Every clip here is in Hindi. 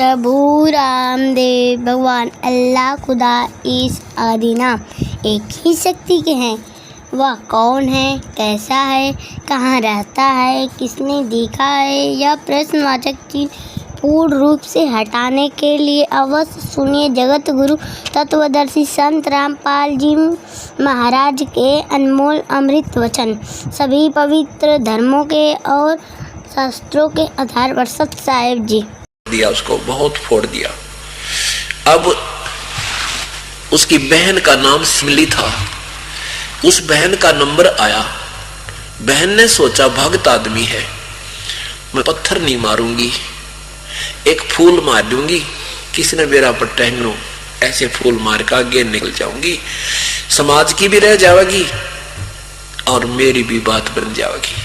प्रभु रामदेव भगवान अल्लाह खुदा इस आदि नाम एक ही शक्ति के हैं। वह कौन है, कैसा है, कहाँ रहता है, किसने देखा है, यह प्रश्नवाचक चिन्ह पूर्ण रूप से हटाने के लिए अवश्य सुनिए जगत गुरु तत्वदर्शी संत रामपाल जी महाराज के अनमोल अमृत वचन। सभी पवित्र धर्मों के और शास्त्रों के आधार पर सत साहेब जी दिया, उसको बहुत फोड़ दिया। अब उसकी बहन का नाम सिमली था। उस बहन का नंबर आया। बहन ने सोचा भक्त आदमी है, मैं पत्थर नहीं मारूंगी, एक फूल मार दूंगी, किसी ने मेरा पर टहनो, ऐसे फूल मार का आगे निकल जाऊंगी, समाज की भी रह जाएगी और मेरी भी बात बन जाएगी।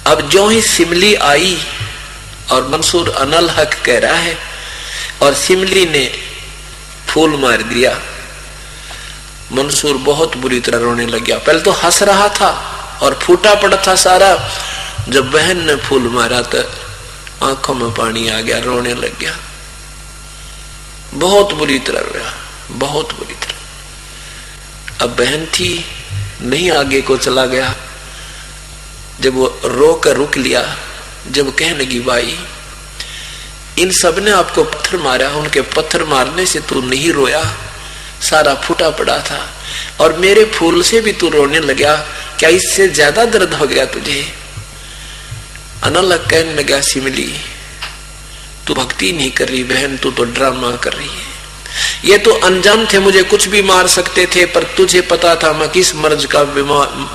अब जो ही सिमली आई और मंसूर अनल हक कह रहा है और सिमली ने फूल मार दिया, मंसूर बहुत बुरी तरह रोने लग गया। पहले तो हंस रहा था और फूटा पड़ा था सारा। जब बहन ने फूल मारा तो आंखों में पानी आ गया, रोने लग गया, बहुत बुरी तरह रोया, बहुत बुरी तरह। अब बहन थी, नहीं आगे को चला गया। जब वो रो कर रुक लिया, जब कहने लगी भाई इन सब ने आपको पत्थर मारा, उनके पत्थर मारने से तू नहीं रोया, सारा फूटा पड़ा था, और मेरे फूल से भी तू रोने लगा, क्या इससे ज्यादा दर्द हो गया तुझे? अनल कहने लगा सिमली तू भक्ति नहीं कर रही बहन, तू तो ड्रामा कर रही है। ये तो अनजान थे, मुझे कुछ भी मार सकते थे, पर तुझे पता था मैं किस मर्ज का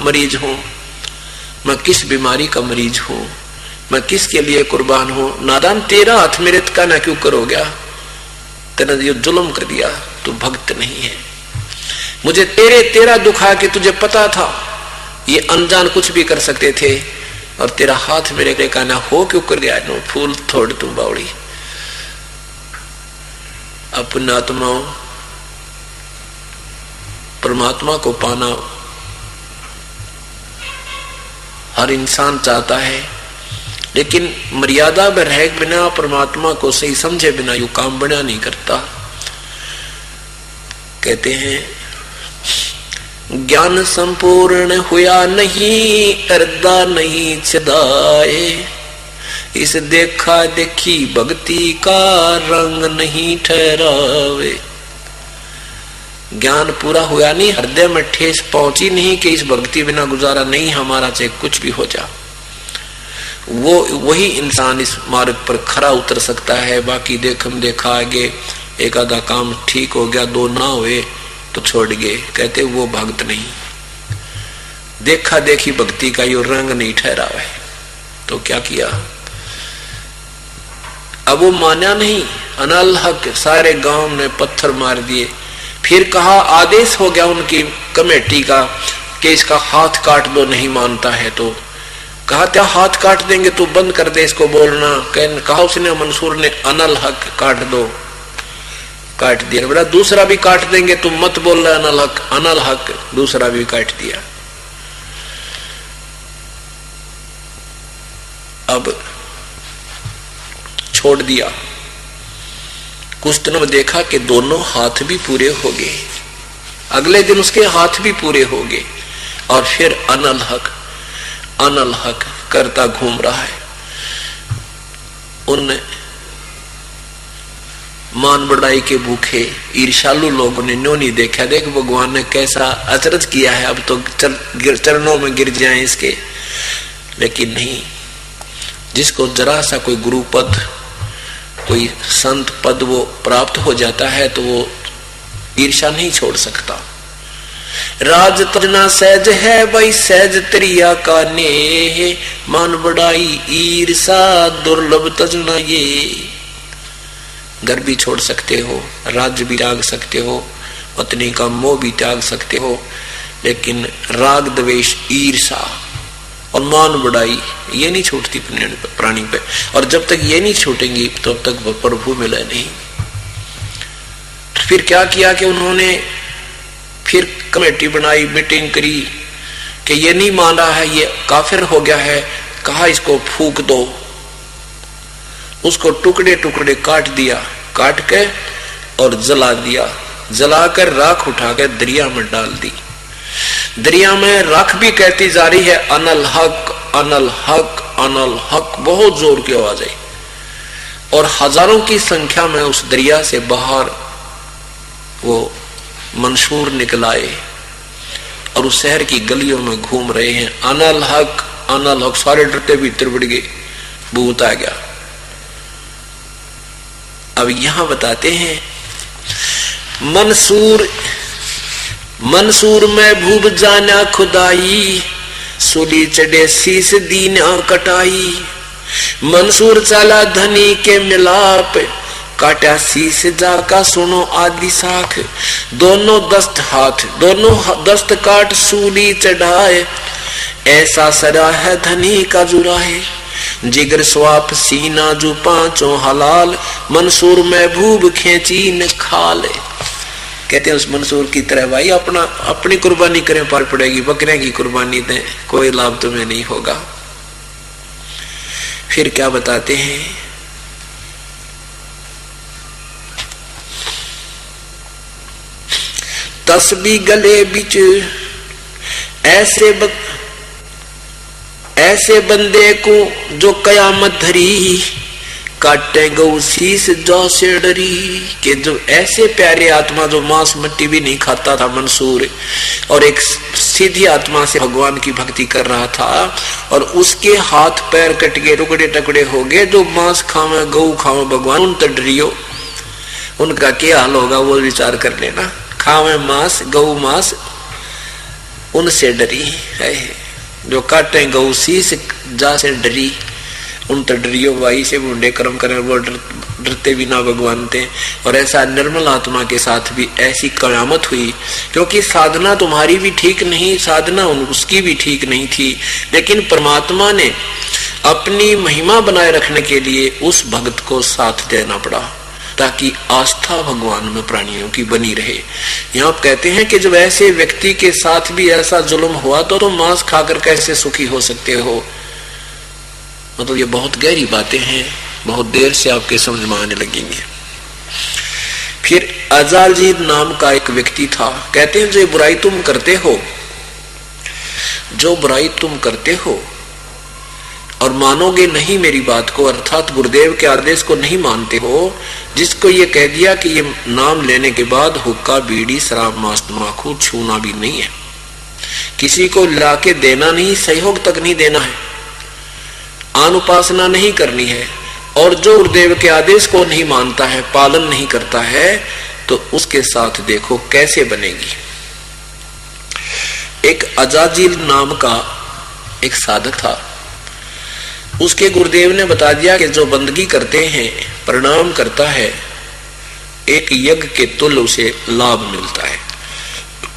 मरीज हूं, मैं किस बीमारी का मरीज हूं, मैं किसके लिए कुर्बान हूं। नादान तेरा हाथ मेरे ठिकाना क्यों करोगे? तेने ये जुल्म कर दिया, तू भक्त नहीं है। मुझे तेरा दुखा कि तुझे पता था ये अनजान कुछ भी कर सकते थे, और तेरा हाथ मेरे ठिकाना हो क्यों कर दिया? नो फूल थोड़ तू बावड़ी। अपने आत्माओं परमात्मा को पाना हर इंसान चाहता है, लेकिन मर्यादा में रह बिना, परमात्मा को सही समझे बिना यू काम बना नहीं करता। कहते हैं ज्ञान संपूर्ण हुआ नहीं, अर्दा नहीं छदाए, इस देखा देखी भक्ति का रंग नहीं ठहरावे। ज्ञान पूरा हुआ नहीं, हृदय में ठेस पहुंची नहीं कि इस भक्ति बिना गुजारा नहीं हमारा, चाहे कुछ भी हो जा। वही इंसान इस मार्ग पर खरा उतर सकता है। बाकी देखम देखा आगे, एक आधा काम ठीक हो गया, दो ना हुए तो छोड़ गए, कहते वो भक्त नहीं। देखा देखी भक्ति का यो रंग नहीं ठहरा है। तो क्या किया? अब वो माना नहीं। अनल हक सारे गांव ने पत्थर मार दिए। फिर कहा, आदेश हो गया उनकी कमेटी का कि इसका हाथ काट दो, नहीं मानता है तो। कहा क्या हाथ काट देंगे, तू बंद कर दे इसको बोलना। कहा उसने, मंसूर ने, अनल हक काट दो, काट दिया। बोला दूसरा भी काट देंगे, तुम मत बोल रहे अनल हक। अनल हक दूसरा भी काट दिया। अब छोड़ दिया। कुछ दिनों में देखा कि दोनों हाथ भी पूरे हो गए। अगले दिन उसके हाथ भी पूरे हो गए, और फिर अनल हक करता घूम रहा है। उन मान बढ़ाई के भूखे ईर्षालु लोगों ने न्यों नहीं देखा, देख भगवान ने कैसा अचरज किया है, अब तो चरणों में गिर जाएं इसके। लेकिन नहीं, जिसको जरा सा कोई गुरु पद, कोई संत पद वो प्राप्त हो जाता है तो वो ईर्षा नहीं छोड़ सकता। राज तना सहज है भाई, सहज त्रिया का नेह, मान बढ़ाई ईर्षा दुर्लभ तजना ये। घर भी छोड़ सकते हो, राज्य भी त्याग सकते हो, पत्नी का मोह भी त्याग सकते हो, लेकिन राग द्वेष ईर्षा और मान बढ़ाई ये नहीं छूटती प्राणी पे। और जब तक ये नहीं छूटेंगी तब तक वो प्रभु मिले नहीं। फिर क्या किया कि उन्होंने फिर कमेटी बनाई, मीटिंग करी कि ये नहीं मान रहा है, ये काफिर हो गया है। कहा इसको फूक दो। उसको टुकड़े टुकड़े काट दिया, काट के और जला दिया, जलाकर राख उठाकर दरिया में डाल दी। दरिया में राख भी कहती जा रही है अनल हक अनल हक अनल हक, बहुत जोर की आवाज आई और हजारों की संख्या में उस दरिया से बाहर वो मंसूर निकल आए और उस शहर की गलियों में घूम रहे हैं। अनल हक अनल हक, सारे डरते भीतर बढ़ गए, भूत आ गया। अब यहां बताते हैं मंसूर में भूब जाना खुदाई, सूली चढ़े शीस दीना कटाई। मंसूर चला धनी के मिलाप, काटा शीस जाका सुनो आदि साख। दोनों दस्त हाथ दोनों दस्त काट सूली चढ़ाए, ऐसा सरा है धनी का जुराहे। जिगर स्वाप सीना जो पांचों हलाल, मंसूर महबूब खेची न खाल। कहते हैं उस मंसूर की तरह भाई अपनी कुर्बानी करें, पार पड़ेगी। बकरियां की कुर्बानी दें, कोई लाभ तुम्हें नहीं होगा। फिर क्या बताते हैं, तस्बी गले बिच ऐसे बंदे को जो कयामत धरी, काटे गौ शीस जौ से डरी। कि जो ऐसे प्यारे आत्मा जो मांस मट्टी भी नहीं खाता था मंसूर, और एक सीधी आत्मा से भगवान की भक्ति कर रहा था, और उसके हाथ पैर कट गए, टुकड़े टुकड़े हो गए। जो मांस खावे गौ खावे भगवान, उन तक डरियो, उनका क्या हाल होगा वो विचार कर लेना। खावे मांस गौ मांस, उनसे डरी है। जो काटे गौ शीस जा से डरी, उन तो डरियो भाई से बूढ़े कर्म करें, वो डरते भी ना भगवान थे। और ऐसा निर्मल आत्मा के साथ भी ऐसी कयामत हुई, क्योंकि साधना तुम्हारी भी ठीक नहीं, साधना उसकी भी ठीक नहीं थी, लेकिन परमात्मा ने अपनी महिमा बनाए रखने के लिए उस भक्त को साथ देना पड़ा, ताकि आस्था भगवान में प्राणियों की बनी रहे। यहाँ कहते हैं कि जब ऐसे व्यक्ति के साथ भी ऐसा जुल्म हुआ तो मांस खाकर कैसे सुखी हो सकते हो। मतलब ये बहुत गहरी बातें हैं, बहुत देर से आपके समझ में आने लगेंगे। फिर अजाजील नाम का एक व्यक्ति था। कहते हैं जो बुराई तुम करते हो, जो बुराई तुम करते हो और मानोगे नहीं मेरी बात को, अर्थात गुरुदेव के आदेश को नहीं मानते हो, जिसको ये कह दिया कि ये नाम लेने के बाद हुक्का बीड़ी शराब मांस तंबाकू छूना भी नहीं है, किसी को लाके देना नहीं, सहयोग तक नहीं देना है, अनुपासना नहीं करनी है, और जो गुरुदेव के आदेश को नहीं मानता है, पालन नहीं करता है, तो उसके साथ देखो कैसे बनेगी। एक अजाजील नाम का एक साधक था, उसके गुरुदेव ने बता दिया कि जो बंदगी करते हैं, प्रणाम करता है, एक यज्ञ के तुल्य उसे लाभ मिलता है।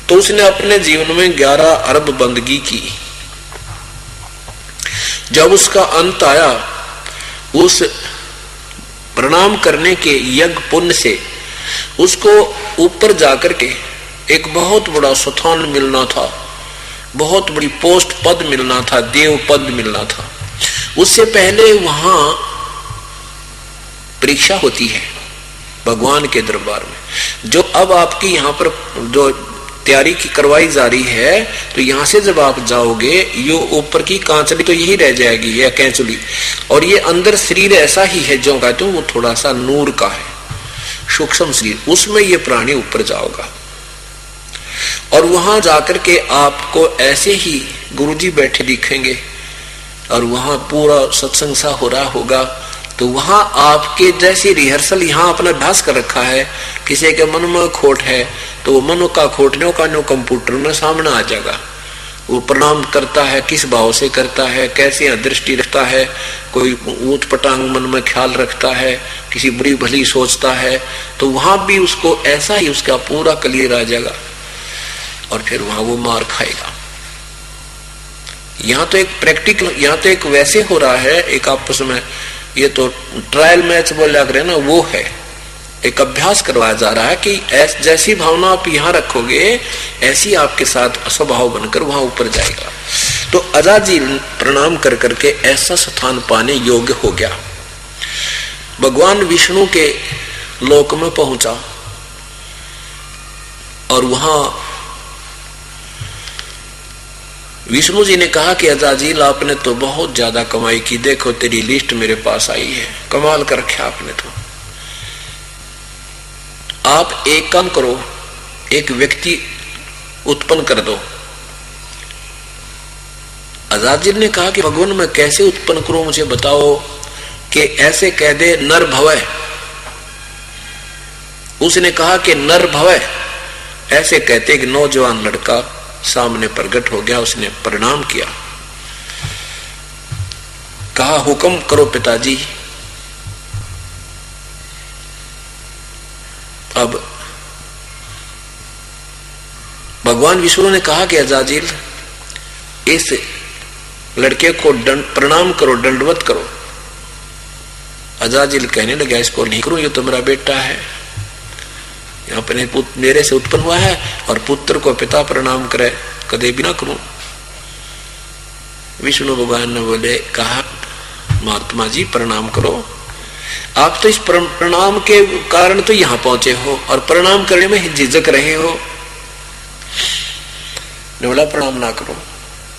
तो उसने अपने जीवन में 11 अरब बंदगी की। जब उसका अंत आया, उस प्रणाम करने के यज्ञ पुण्य से उसको ऊपर जाकर के एक बहुत बड़ा स्थान मिलना था, बहुत बड़ी पोस्ट पद मिलना था, देव पद मिलना था। उससे पहले वहां परीक्षा होती है भगवान के दरबार में, जो अब आपकी यहाँ पर जो तैयारी की करवाई जा रही है। तो यहां से जब आप जाओगे, ये ऊपर की कांचली तो यही रह जाएगी, या कैंचुली, और ये अंदर शरीर ऐसा ही है जो कहते हैं वो थोड़ा सा नूर का है, सूक्ष्म शरीर, उसमें ये प्राणी ऊपर जाओगा। और वहां जाकर के आपको ऐसे ही गुरुजी बैठे दिखेंगे, और वहां पूरा सत्संग सा हो रहा होगा। तो वहां आपके जैसी रिहर्सल यहाँ अपना अभ्यास कर रखा है। किसी के मन में खोट है तो वो मनो का खोटने का नो कंप्यूटर में सामने आ जाएगा। वो प्रणाम करता है, किस भाव से करता है, कैसे दृष्टि रखता है, कोई ऊट पटांग मन में ख्याल रखता है, किसी बुरी भली सोचता है, तो वहां भी उसको ऐसा ही उसका पूरा क्लियर आ जाएगा, और फिर वहां वो मार खाएगा। यहाँ तो एक प्रैक्टिकल, यहाँ तो एक वैसे हो रहा है, एक आपस में ये तो ट्रायल मैच बोल रहे ना, वो है एक अभ्यास करवाया जा रहा है कि जैसी भावना आप यहाँ रखोगे ऐसी आपके साथ स्वभाव बनकर वहां ऊपर जाएगा। तो अजाजील प्रणाम कर करके ऐसा स्थान पाने योग्य हो गया। भगवान विष्णु के लोक में पहुंचा और वहां विष्णु जी ने कहा कि अजाजील आपने तो बहुत ज्यादा कमाई की, देखो तेरी लिस्ट मेरे पास आई है, कमाल कर रखा आपने तो। आप एक काम करो, एक व्यक्ति उत्पन्न कर दो। अजाजील ने कहा कि भगवान मैं कैसे उत्पन्न करूं, मुझे बताओ। कि ऐसे कह दे नर भवय। उसने कहा कि नर भवय ऐसे कहते कि नौजवान लड़का सामने प्रकट हो गया, उसने प्रणाम किया, कहा हुक्म करो पिताजी। अब भगवान विष्णु ने कहा कि अजाजील इस लड़के को प्रणाम करो, दंडवत करो। अजाजील कहने लगा इसको नहीं करूं, ये तो मेरा बेटा है, अपने पुत्र मेरे से उत्पन्न हुआ है और पुत्र को पिता प्रणाम करे, कदे भी ना करूं। विष्णु भगवान ने बोले कहा महात्मा जी प्रणाम करो, आप तो इस प्रणाम के कारण तो यहां पहुंचे हो और प्रणाम करने में झिझक रहे हो। ने बोला प्रणाम ना करो,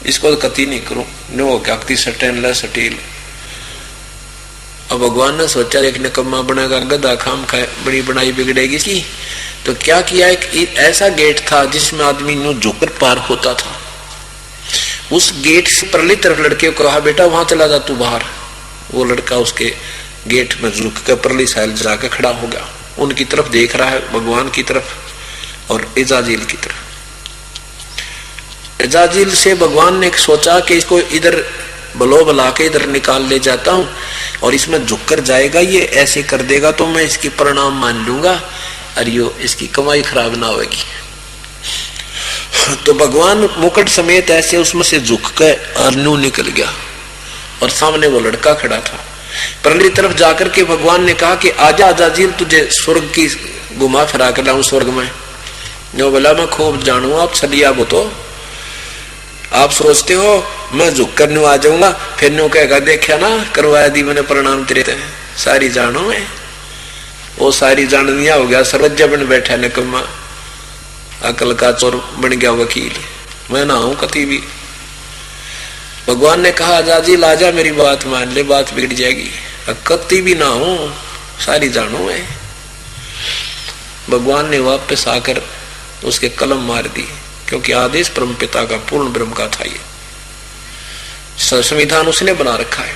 इसको तो कति नहीं करूं, ने वो क्या सटेल सटील। अब भगवान ने सोचा एक निकम्मा बनेगा, गधा खाम खाए, बड़ी बनाई बिगड़ेगी इसकी। तो क्या किया, एक ऐसा गेट था जिसमें आदमी यूं झुककर पार होता था। उस गेट से परली तरफ लड़के को कहा बेटा वहां चला जा तू बाहर। वो लड़का उसके गेट में झुक कर परली साइड जाकर खड़ा हो गया, उनकी तरफ देख रहा है, भगवान की तरफ और इजाजील की तरफ। इजाजील से भगवान ने सोचा कि इसको इधर बलो बला के इधर निकाल ले जाता हूं और इसमें झुककर जाएगा, ये ऐसे कर देगा तो मैं इसकी परिणाम मान लूंगा और यो इसकी कमाई खराब ना होगी। तो भगवान मुकुट समेत ऐसे उसमें से झुक कर और न्यू निकल गया और सामने वो लड़का खड़ा था। परली तरफ जाकर के भगवान ने कहा कि आजा अजाजील, तुझे स्वर्ग की घुमा फिरा कर लाऊं स्वर्ग में। जो बोला मैं खूब जानू, आप चलिए। अब तो आप सोचते हो मैं झुक कर न्यू आ जाऊंगा, फिर न्यू कहेगा देखा ना करवाया दी मैंने प्रणाम तेरे, सारी जानो मैं। वो सारी जाननिया हो गया, सर्वज्ञ बन बैठा निकम्मा, अकल का चोर बन गया वकील। मैं ना हूं कति भी। भगवान ने कहा अजाजील आजा, मेरी बात मान ले, बात बिगड़ जाएगी। कति भी ना हूं, सारी जानो मैं। भगवान ने वापस आकर उसके कलम मार दी, क्योंकि आदेश परम पिता का पूर्ण ब्रह्म का था। ये संविधान उसने बना रखा है।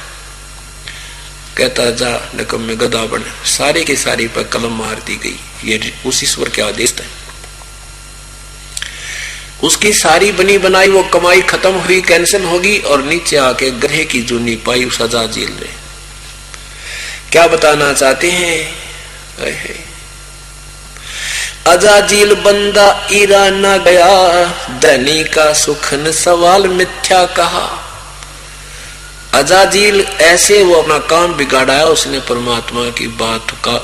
कहता जा निकम में गधा बन, सारे के सारी पर कलम मार दी गई। ये उस ईश्वर के आदेश थे। उसकी सारी बनी बनाई वो कमाई खत्म हुई, कैंसिल होगी और नीचे आके गधे की जूनी पाई उस अजाजील ने। क्या बताना चाहते हैं? अजाजील बंदा ईरा न गया, धनी का सुखन सवाल मिथ्या कहा। अजाजील ऐसे वो अपना काम बिगाड़ा, उसने परमात्मा की बात का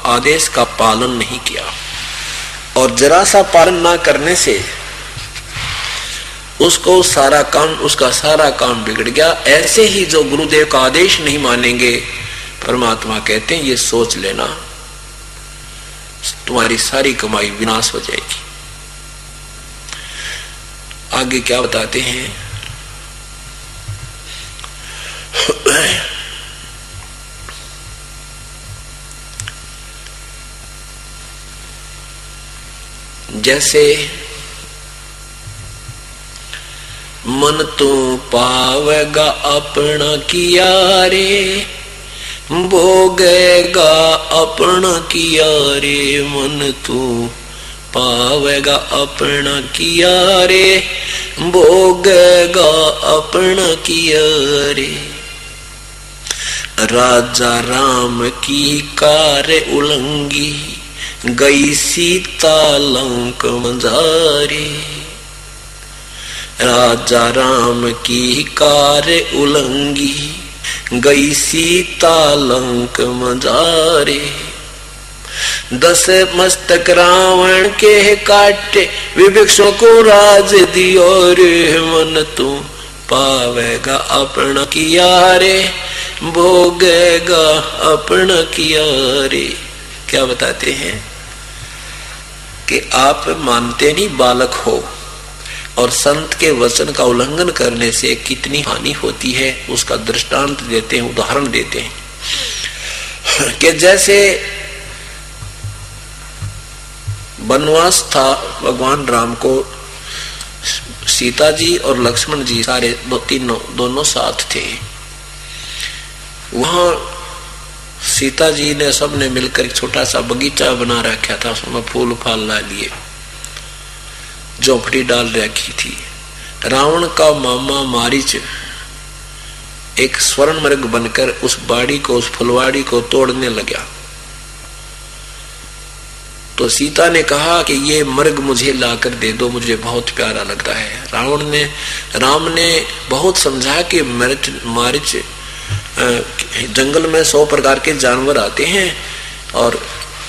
आदेश का पालन नहीं किया और जरा सा पालन ना करने से उसको सारा काम, उसका सारा काम बिगड़ गया। ऐसे ही जो गुरुदेव का आदेश नहीं मानेंगे, परमात्मा कहते हैं ये सोच लेना तुम्हारी सारी कमाई विनाश हो जाएगी। आगे क्या बताते हैं? जैसे मन तो पावेगा अपना किया रे, भोगेगा अपना किया रे। मन तू पावेगा अपना किया रे, भोगेगा अपना किया रे। राजा राम की कार उलंगी, गई सीता लंक मंजारे। राजा राम की कार उलंगी, गई सीता लंक मंजारे। 10 मस्तक रावण के काटे, विभीषण को राज दियो रे। मन तू पावेगा अपना किया रे, भोगेगा अपना किया रे। क्या बताते हैं कि आप मानते नहीं बालक हो, और संत के वचन का उल्लंघन करने से कितनी हानि होती है उसका दृष्टांत देते हैं, उदाहरण देते हैं कि जैसे वनवास था, भगवान राम को सीता जी और लक्ष्मण जी सारे दोनों साथ थे। वहां सीता जी ने सबने मिलकर एक छोटा सा बगीचा बना रखा था, उसमें फूल फाल ला लिए, झोपड़ी डाल रखी थी। रावण का मामा मारीच एक स्वर्ण मृग बनकर उस बाड़ी को, उस फुलवाड़ी को तोड़ने लगा। तो सीता ने कहा कि ये मृग मुझे लाकर दे दो, मुझे बहुत प्यारा लगता है। राम ने बहुत समझा कि मारीच जंगल में 100 प्रकार के जानवर आते हैं और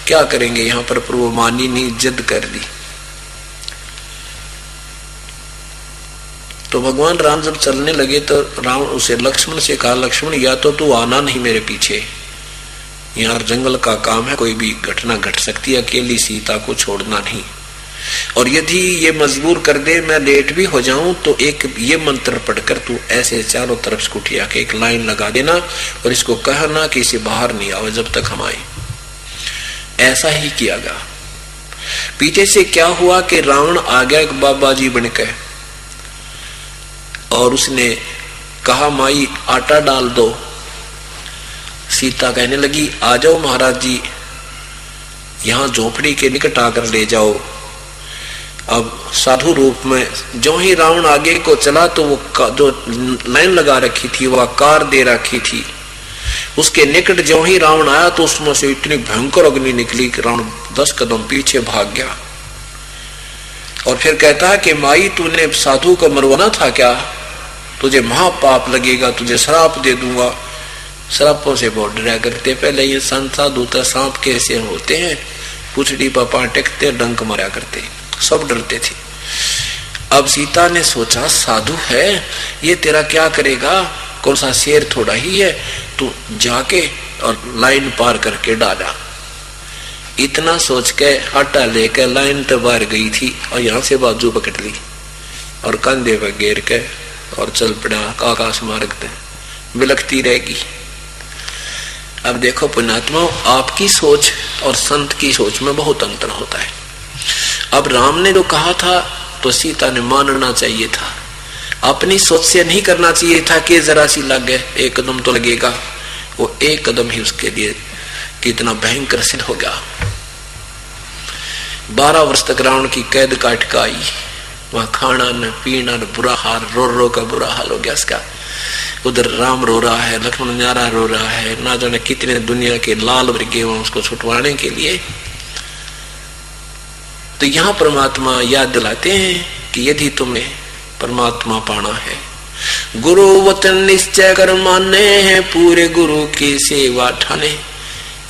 क्या करेंगे यहाँ पर वो मानी नहीं, जिद कर दी। तो भगवान राम जब चलने लगे तो रावण उसे लक्ष्मण से कहा, लक्ष्मण या तो तू आना नहीं मेरे पीछे, यहाँ जंगल का काम है, कोई भी घटना घट सकती है, अकेली सीता को छोड़ना नहीं। और यदि ये मजबूर कर दे, मैं लेट भी हो जाऊं, तो एक ये मंत्र पढ़कर तू ऐसे चारों तरफ से कुटिया के एक लाइन लगा देना और इसको कहना कि इसे बाहर नहीं आओ जब तक हम आए। ऐसा ही किया गया। पीछे से क्या हुआ कि रावण आ गया एक बाबा जी बनकर, और उसने कहा माई आटा डाल दो। सीता कहने लगी आ जाओ महाराज जी, यहाँ झोपड़ी के निकट आकर ले जाओ। अब साधु रूप में जो ही रावण आगे को चला तो वो जो लाइन लगा रखी थी, वह कार दे रखी थी, उसके निकट जो ही रावण आया तो उसमें से इतनी भयंकर अग्नि निकली कि रावण 10 कदम पीछे भाग गया। और फिर कहता है कि माई तूने साधु को मरवाना था क्या, तुझे महापाप लगेगा, तुझे श्राप दे दूंगा। श्रापों से बहुत डरा करते, पहले ये संत साधु तो सांप कैसे होते हैं, पुछड़ी पापा टेकते, डंक मारा करते, सब डरते थे। अब सीता ने सोचा साधु है ये, तेरा क्या करेगा, कौन सा शेर थोड़ा ही है, तू जाके और लाइन पार करके डाला। इतना सोच के आटा लेकर लाइन तो बाहर गई थी और यहाँ से बाजू पकड़ ली और कंधे पर घेर के और चल पड़ा आकाश मार्ग पे, बिलखती रहेगी। अब देखो पुण्यात्मा, आपकी सोच और संत की सोच में बहुत अंतर होता है। अब राम ने जो कहा था तो सीता ने मानना चाहिए था, अपनी सोच से नहीं करना चाहिए था कि जरा सी लग गए, एक कदम तो लगेगा। वो एक कदम ही उसके लिए कितना भयंकर सिद्ध हो गया। 12 वर्ष तक रावण की कैद काट का आई, वहां खाना न पीना न, बुरा हाल, रो रो का बुरा हाल हो गया इसका। उधर राम रो रहा है, लक्ष्मण न्यारा रो रहा है, ना जाने कितने दुनिया के लाल वर्गे हुए उसको छुटवाने के लिए। तो यहाँ परमात्मा याद दिलाते हैं कि यदि तुम्हें परमात्मा पाना है, गुरु वचन निश्चय कर माने हैं, पूरे गुरु की सेवा ठाने।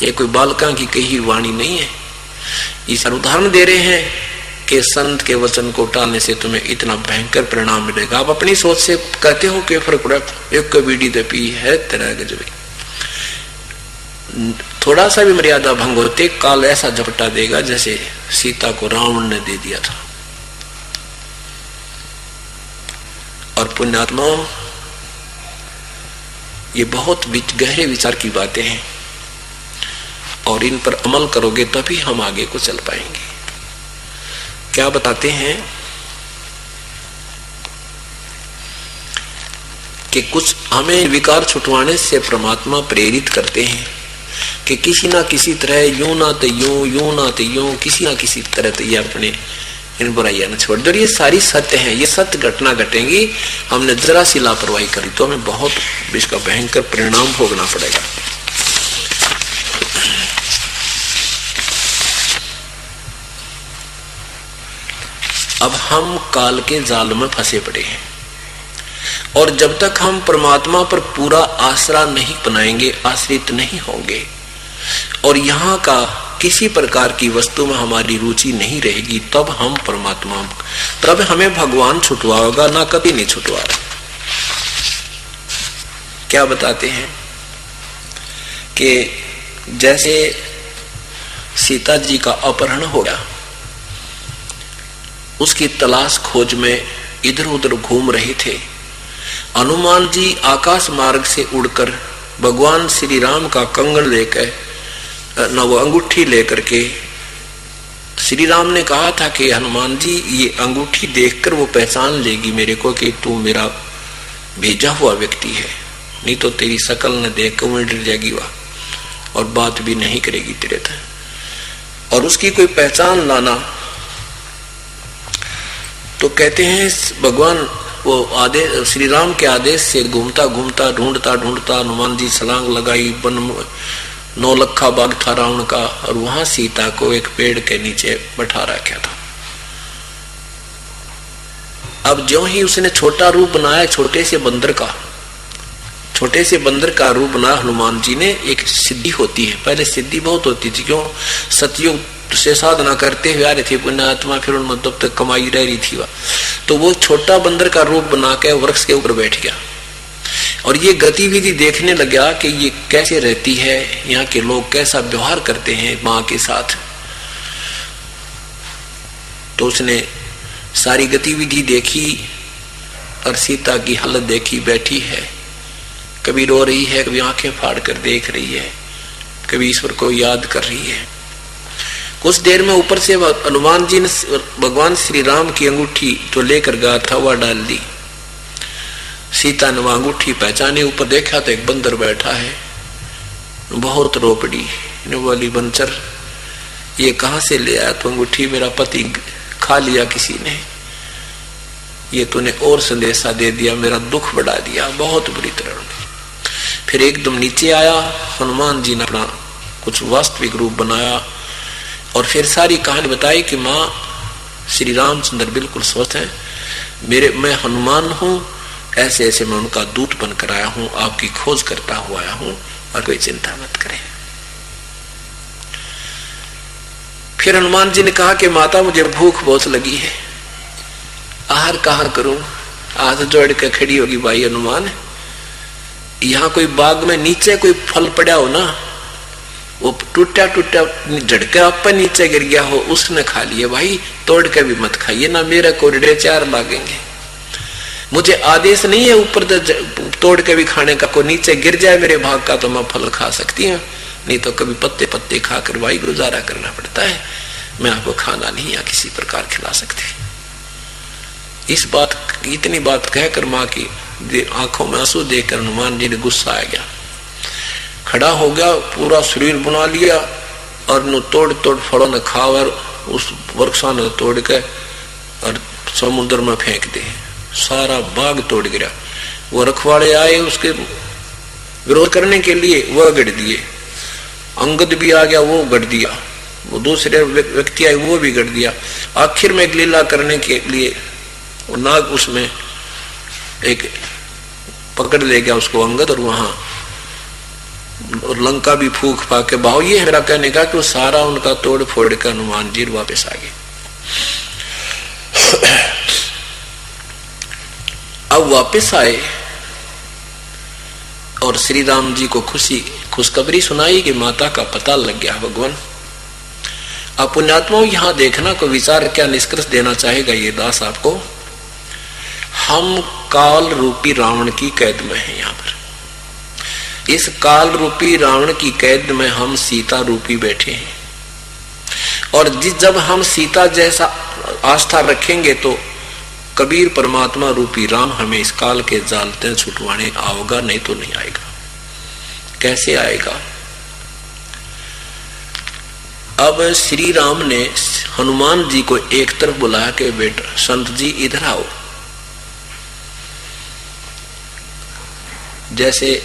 ये कोई बालका की कही वाणी नहीं है। इस उदाहरण दे रहे हैं कि संत के वचन को टालने से तुम्हें इतना भयंकर परिणाम मिलेगा। आप अपनी सोच से कहते हो कि फर्क पड़ा, एक बीड़ी तो पी है तेरा गजबी, थोड़ा सा भी मर्यादा भंग होते काल ऐसा झपटा देगा जैसे सीता को रावण ने दे दिया था। और पुण्यात्मा, ये बहुत गहरे विचार की बातें हैं और इन पर अमल करोगे तभी हम आगे को चल पाएंगे। क्या बताते हैं कि कुछ हमें विकार छुटवाने से परमात्मा प्रेरित करते हैं कि किसी ना किसी तरह यूं ना तो यूं ना तो यूं, किसी ना किसी तरह तो ये अपने इन बुराइयां न छोड़ दो। ये सारी सत्य है, ये सत्य घटना घटेंगी। हमने जरा सी लापरवाही करी तो हमें बहुत इसका भयंकर परिणाम भोगना पड़ेगा। अब हम काल के जाल में फंसे पड़े हैं और जब तक हम परमात्मा पर पूरा आसरा नहीं बनाएंगे, आश्रित नहीं होंगे और यहाँ का किसी प्रकार की वस्तु में हमारी रुचि नहीं रहेगी, तब हम परमात्मा, तब हमें भगवान छुटवाएगा, ना कभी नहीं छुटवा रहा। क्या बताते हैं कि जैसे सीता जी का अपहरण हो गया, उसकी तलाश खोज में इधर उधर घूम रहे थे। हनुमान जी आकाश मार्ग से उड़कर भगवान श्री राम का कंगन लेकर न वो अंगूठी लेकर के, श्री राम ने कहा था कि हनुमान जी ये अंगूठी देखकर वो पहचान लेगी मेरे को कि तू मेरा भेजा हुआ व्यक्ति है, नहीं तो तेरी शकल न देख कर डर जाएगी वह और बात भी नहीं करेगी तेरे तक। और उसकी कोई पहचान लाना, तो कहते हैं भगवान वो आदेश श्री राम के आदेश से घूमता घूमता ढूंढता ढूंढता हनुमान जी छलांग लगाई, वन 9 लखा बाग था रावण का, और वहां सीता को एक पेड़ के नीचे बैठा रखा था। अब ज्यों ही उसने छोटा रूप बनाया, छोटे से बंदर का रूप बनाया हनुमान जी ने। एक सिद्धि होती है, पहले सिद्धि बहुत होती थी, क्यों सतयुग से साधना करते हुए आ रही थी पुण्यात्मा, फिर उन तब तक कमाई रह रही थी वह, तो वो छोटा बंदर का रूप बना के वृक्ष के ऊपर बैठ गया और ये गतिविधि देखने लगा कि ये कैसे रहती है, यहाँ के लोग कैसा व्यवहार करते हैं माँ के साथ। तो उसने सारी गतिविधि देखी और सीता की हालत देखी, बैठी है, कभी रो रही है, कभी आंखें फाड़ कर देख रही है, कभी ईश्वर को याद कर रही है। कुछ देर में ऊपर से हनुमान जी ने भगवान श्री राम की अंगूठी जो लेकर गया था वह डाल दी। सीता ने वह अंगूठी पहचाने, ऊपर देखा तो एक बंदर बैठा है, बहुत रो पड़ी, बोली बंचर ये कहां से ले आया तो अंगूठी, मेरा पति खा लिया किसी ने, ये तूने और संदेशा दे दिया, मेरा दुख बढ़ा दिया बहुत बुरी तरह। फिर एकदम नीचे आया, हनुमान जी ने अपना कुछ वास्तविक रूप बनाया और फिर सारी कहानी बताई कि माँ श्री रामचंद्र बिल्कुल स्वस्थ है, मैं हनुमान हूं, ऐसे ऐसे मैं उनका दूत बनकर आया हूं, आपकी खोज करता हुआ आया हूं और कोई चिंता मत करें। फिर हनुमान जी ने कहा कि माता मुझे भूख बहुत लगी है, आहार कहाँ करूं। हाथ जोड़ के खड़ी होगी भाई हनुमान, यहाँ कोई बाग में नीचे कोई फल पड़ा हो ना, वो टूटा टूटा झटका पर नीचे गिर गया हो, उसने खा लिया भाई, तोड़ के भी मत खाइए ना, मेरे को 4 लागेंगे। मुझे आदेश नहीं है ऊपर तोड़ के भी खाने का, को नीचे गिर जाए मेरे भाग का तो मैं फल खा सकती हूँ, नहीं तो कभी पत्ते पत्ते खाकर भाई गुजारा करना पड़ता है, मैं आपको खाना नहीं या किसी प्रकार खिला सकती। इतनी बात कहकर माँ की आंखों में आंसू देखकर हनुमान जी ने गुस्सा आ गया, खड़ा हो गया, पूरा शरीर बना लिया और नु तोड़ तोड़ फलों ने खा और उस वृक्षा ने तोड़ के और समुद्र में फेंक दे, सारा बाग तोड़ गिरा। वो रखवाड़े आए उसके विरोध करने के लिए, वह गढ़ दिए, अंगद भी आ गया, वो गढ़ दिया, वो दूसरे व्यक्ति आए वो भी गढ़ दिया। आखिर में एक लीला करने के लिए वो नाग उसमें एक पकड़ ले गया उसको अंगद, और वहां और लंका भी फूक फाक के भाव। ये मेरा कहने का कि वो सारा उनका तोड़ फोड़ कर हनुमान जी वापस आ गए। अब वापस आए और श्री राम जी को खुशखबरी सुनाई कि माता का पता लग गया भगवान। अब पुण्यात्माओं यहाँ देखना को विचार क्या निष्कर्ष देना चाहेगा ये दास आपको, हम काल रूपी रावण की कैद में हैं। यहाँ पर इस काल रूपी रावण की कैद में हम सीता रूपी बैठे हैं, और जब हम सीता जैसा आस्था रखेंगे तो कबीर परमात्मा रूपी राम हमें इस काल के जाल से छुटवाने आओगा, नहीं तो नहीं आएगा। कैसे आएगा? अब श्री राम ने हनुमान जी को एक तरफ बुलाया कि बेटा संत जी इधर आओ। जैसे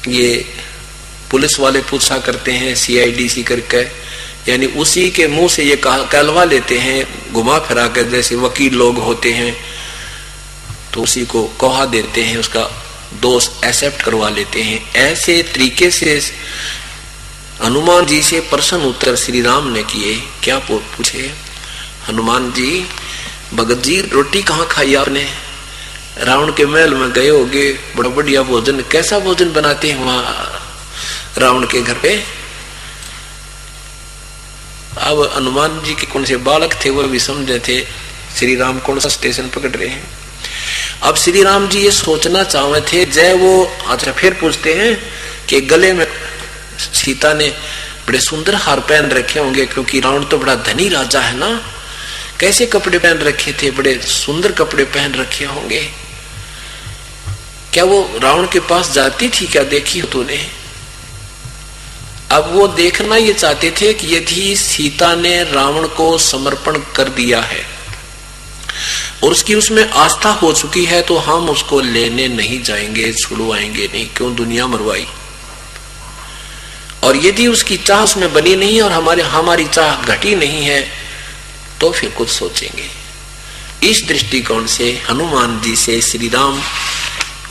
ये पुलिस वाले पूछा करते हैं CIDC करके, यानी उसी के मुंह से ये कहलवा लेते हैं घुमा फिरा कर, जैसे वकील लोग होते हैं तो उसी को कहा देते हैं, उसका दोष एक्सेप्ट करवा लेते हैं। ऐसे तरीके से हनुमान जी से प्रश्न उत्तर श्री राम ने किए। क्या पूछे? हनुमान जी, भगत जी रोटी कहाँ खाई आपने? रावण के महल में गए होगे, बड़ा बढ़िया भोजन, कैसा भोजन बनाते हैं वहां रावण के घर पे। अब हनुमान जी के कौन से बालक थे वो भी समझे थे श्री राम कौन सा स्टेशन पकड़ रहे हैं। अब श्री राम जी ये सोचना चाहे थे जय वो। अच्छा फिर पूछते हैं कि गले में सीता ने बड़े सुंदर हार पहन रखे होंगे, क्योंकि रावण तो बड़ा धनी राजा है ना, कैसे कपड़े पहन रखे थे, बड़े सुंदर कपड़े पहन रखे होंगे। क्या वो रावण के पास जाती थी क्या, देखी हो तूने? अब वो देखना ये चाहते थे कि यदि सीता ने रावण को समर्पण कर दिया है और उसकी उसमें आस्था हो चुकी है तो हम उसको लेने नहीं जाएंगे, छुड़वाएंगे नहीं, क्यों दुनिया मरवाई। और यदि उसकी चाह उसमें बनी नहीं और हमारी चाह घटी नहीं है तो फिर कुछ सोचेंगे। इस दृष्टिकोण से हनुमान जी से श्री राम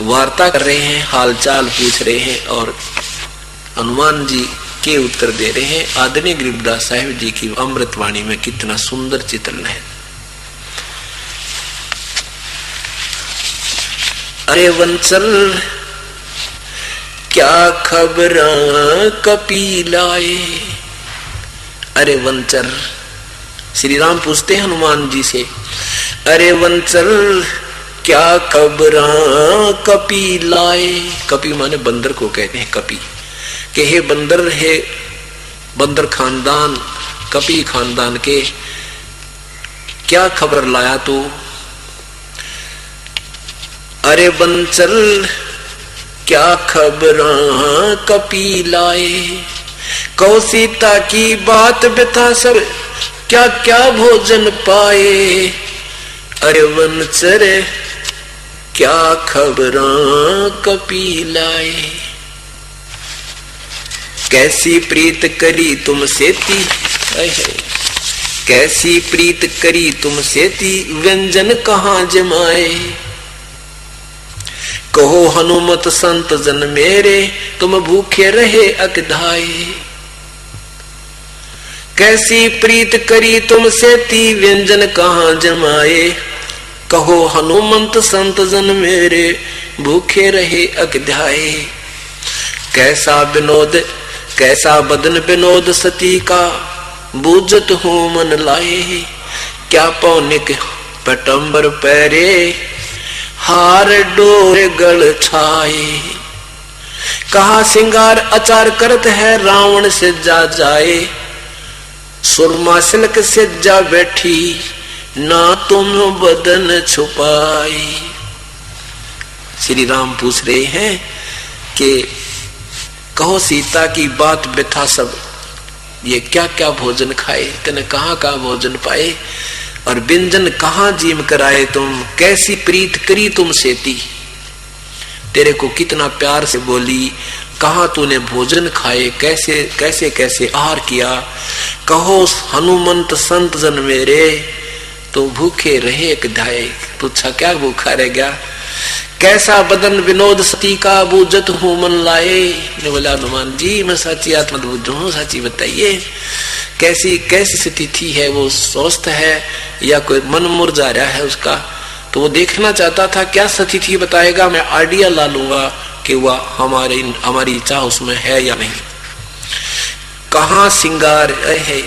वार्ता कर रहे हैं, हालचाल पूछ रहे हैं और हनुमान जी के उत्तर दे रहे हैं। आदरणीय गरीबदास साहिब जी की अमृतवाणी में कितना सुंदर चित्रण है। अरे वंचल क्या खबर कपिलाए। अरे वंचल, श्री राम पूछते हैं हनुमान जी से, अरे वंचल क्या खबर कपिलाए। कपि माने बंदर को कहते हैं कपि, कि हे बंदर, है बंदर खानदान, कपि खानदान के क्या खबर लाया तू। अरे वंचल क्या खबर कपिलाए, कौ सीता की बात बता सब, क्या क्या भोजन पाए। अरे वंचल क्या खबर कपिलाए, कैसी प्रीत करी तुम सेती, कैसी प्रीत करी तुम सेती, व्यंजन कहाँ जमाए। कहो हनुमत संत जन मेरे, तुम भूखे रहे अकधाए। कैसी प्रीत करी तुम सेती, व्यंजन कहाँ जमाए। कहो हनुमंत संत जन मेरे, भूखे रहे अकधाए। कैसा विनोद, कैसा बदन विनोद सती का, बूझत हूँ मन लाए। क्या पौनिक पटंबर पैरे, हार डोर गल छाए। कहा सिंगार अचार करत है, रावण से जा जाए। सुरमा सिल्क से जा बैठी, ना तुम बदन छुपाई। श्री राम पूछ रहे हैं कि कहो सीता की बात बैठा सब, ये क्या क्या भोजन खाए, तेने कहाँ कहाँ भोजन पाए और व्यंजन कहाँ जीम कराए तुम। कैसी प्रीत करी तुम सेती, तेरे को कितना प्यार से बोली, कहाँ तूने भोजन खाए, कैसे कैसे कैसे आहार किया। कहो हनुमंत संत जन मेरे, तो भूखे रहे कधाए। पूछा क्या भूखा रह गया। कैसा बदन विनोद सती का, बूझत हूँ मन लाए। ने बोला हनुमान जी मैं साची आत्मा बुझ हूँ, साची बताइए कैसी कैसी स्थिति है, वो स्वस्थ है या कोई मन मुरझा रहा है उसका। तो वो देखना चाहता था क्या स्थिति बताएगा, मैं आइडिया ला लूंगा कि वह हमारी इच्छा उसमें है या नहीं। कहाँ सिंगार है,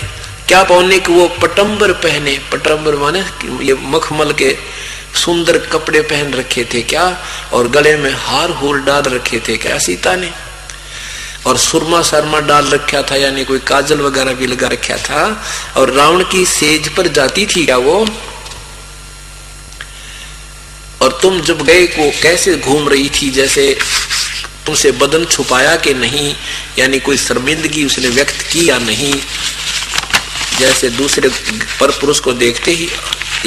क्या पौने कि वो पटंबर पहने, पटंबर माने ये मखमल के सुंदर कपड़े पहन रखे थे क्या, और गले में हार होल डाल रखे थे क्या सीता ने, और सुरमा शर्मा डाल रखा था, यानी कोई काजल वगैरह भी लगा रखा था, और रावण की सेज पर जाती थी क्या वो। और तुम जब गए को कैसे घूम रही थी, जैसे तुमसे बदन छुपाया कि नहीं, यानी कोई शर्मिंदगी उसने व्यक्त की या नहीं। जैसे दूसरे पर पुरुष को देखते ही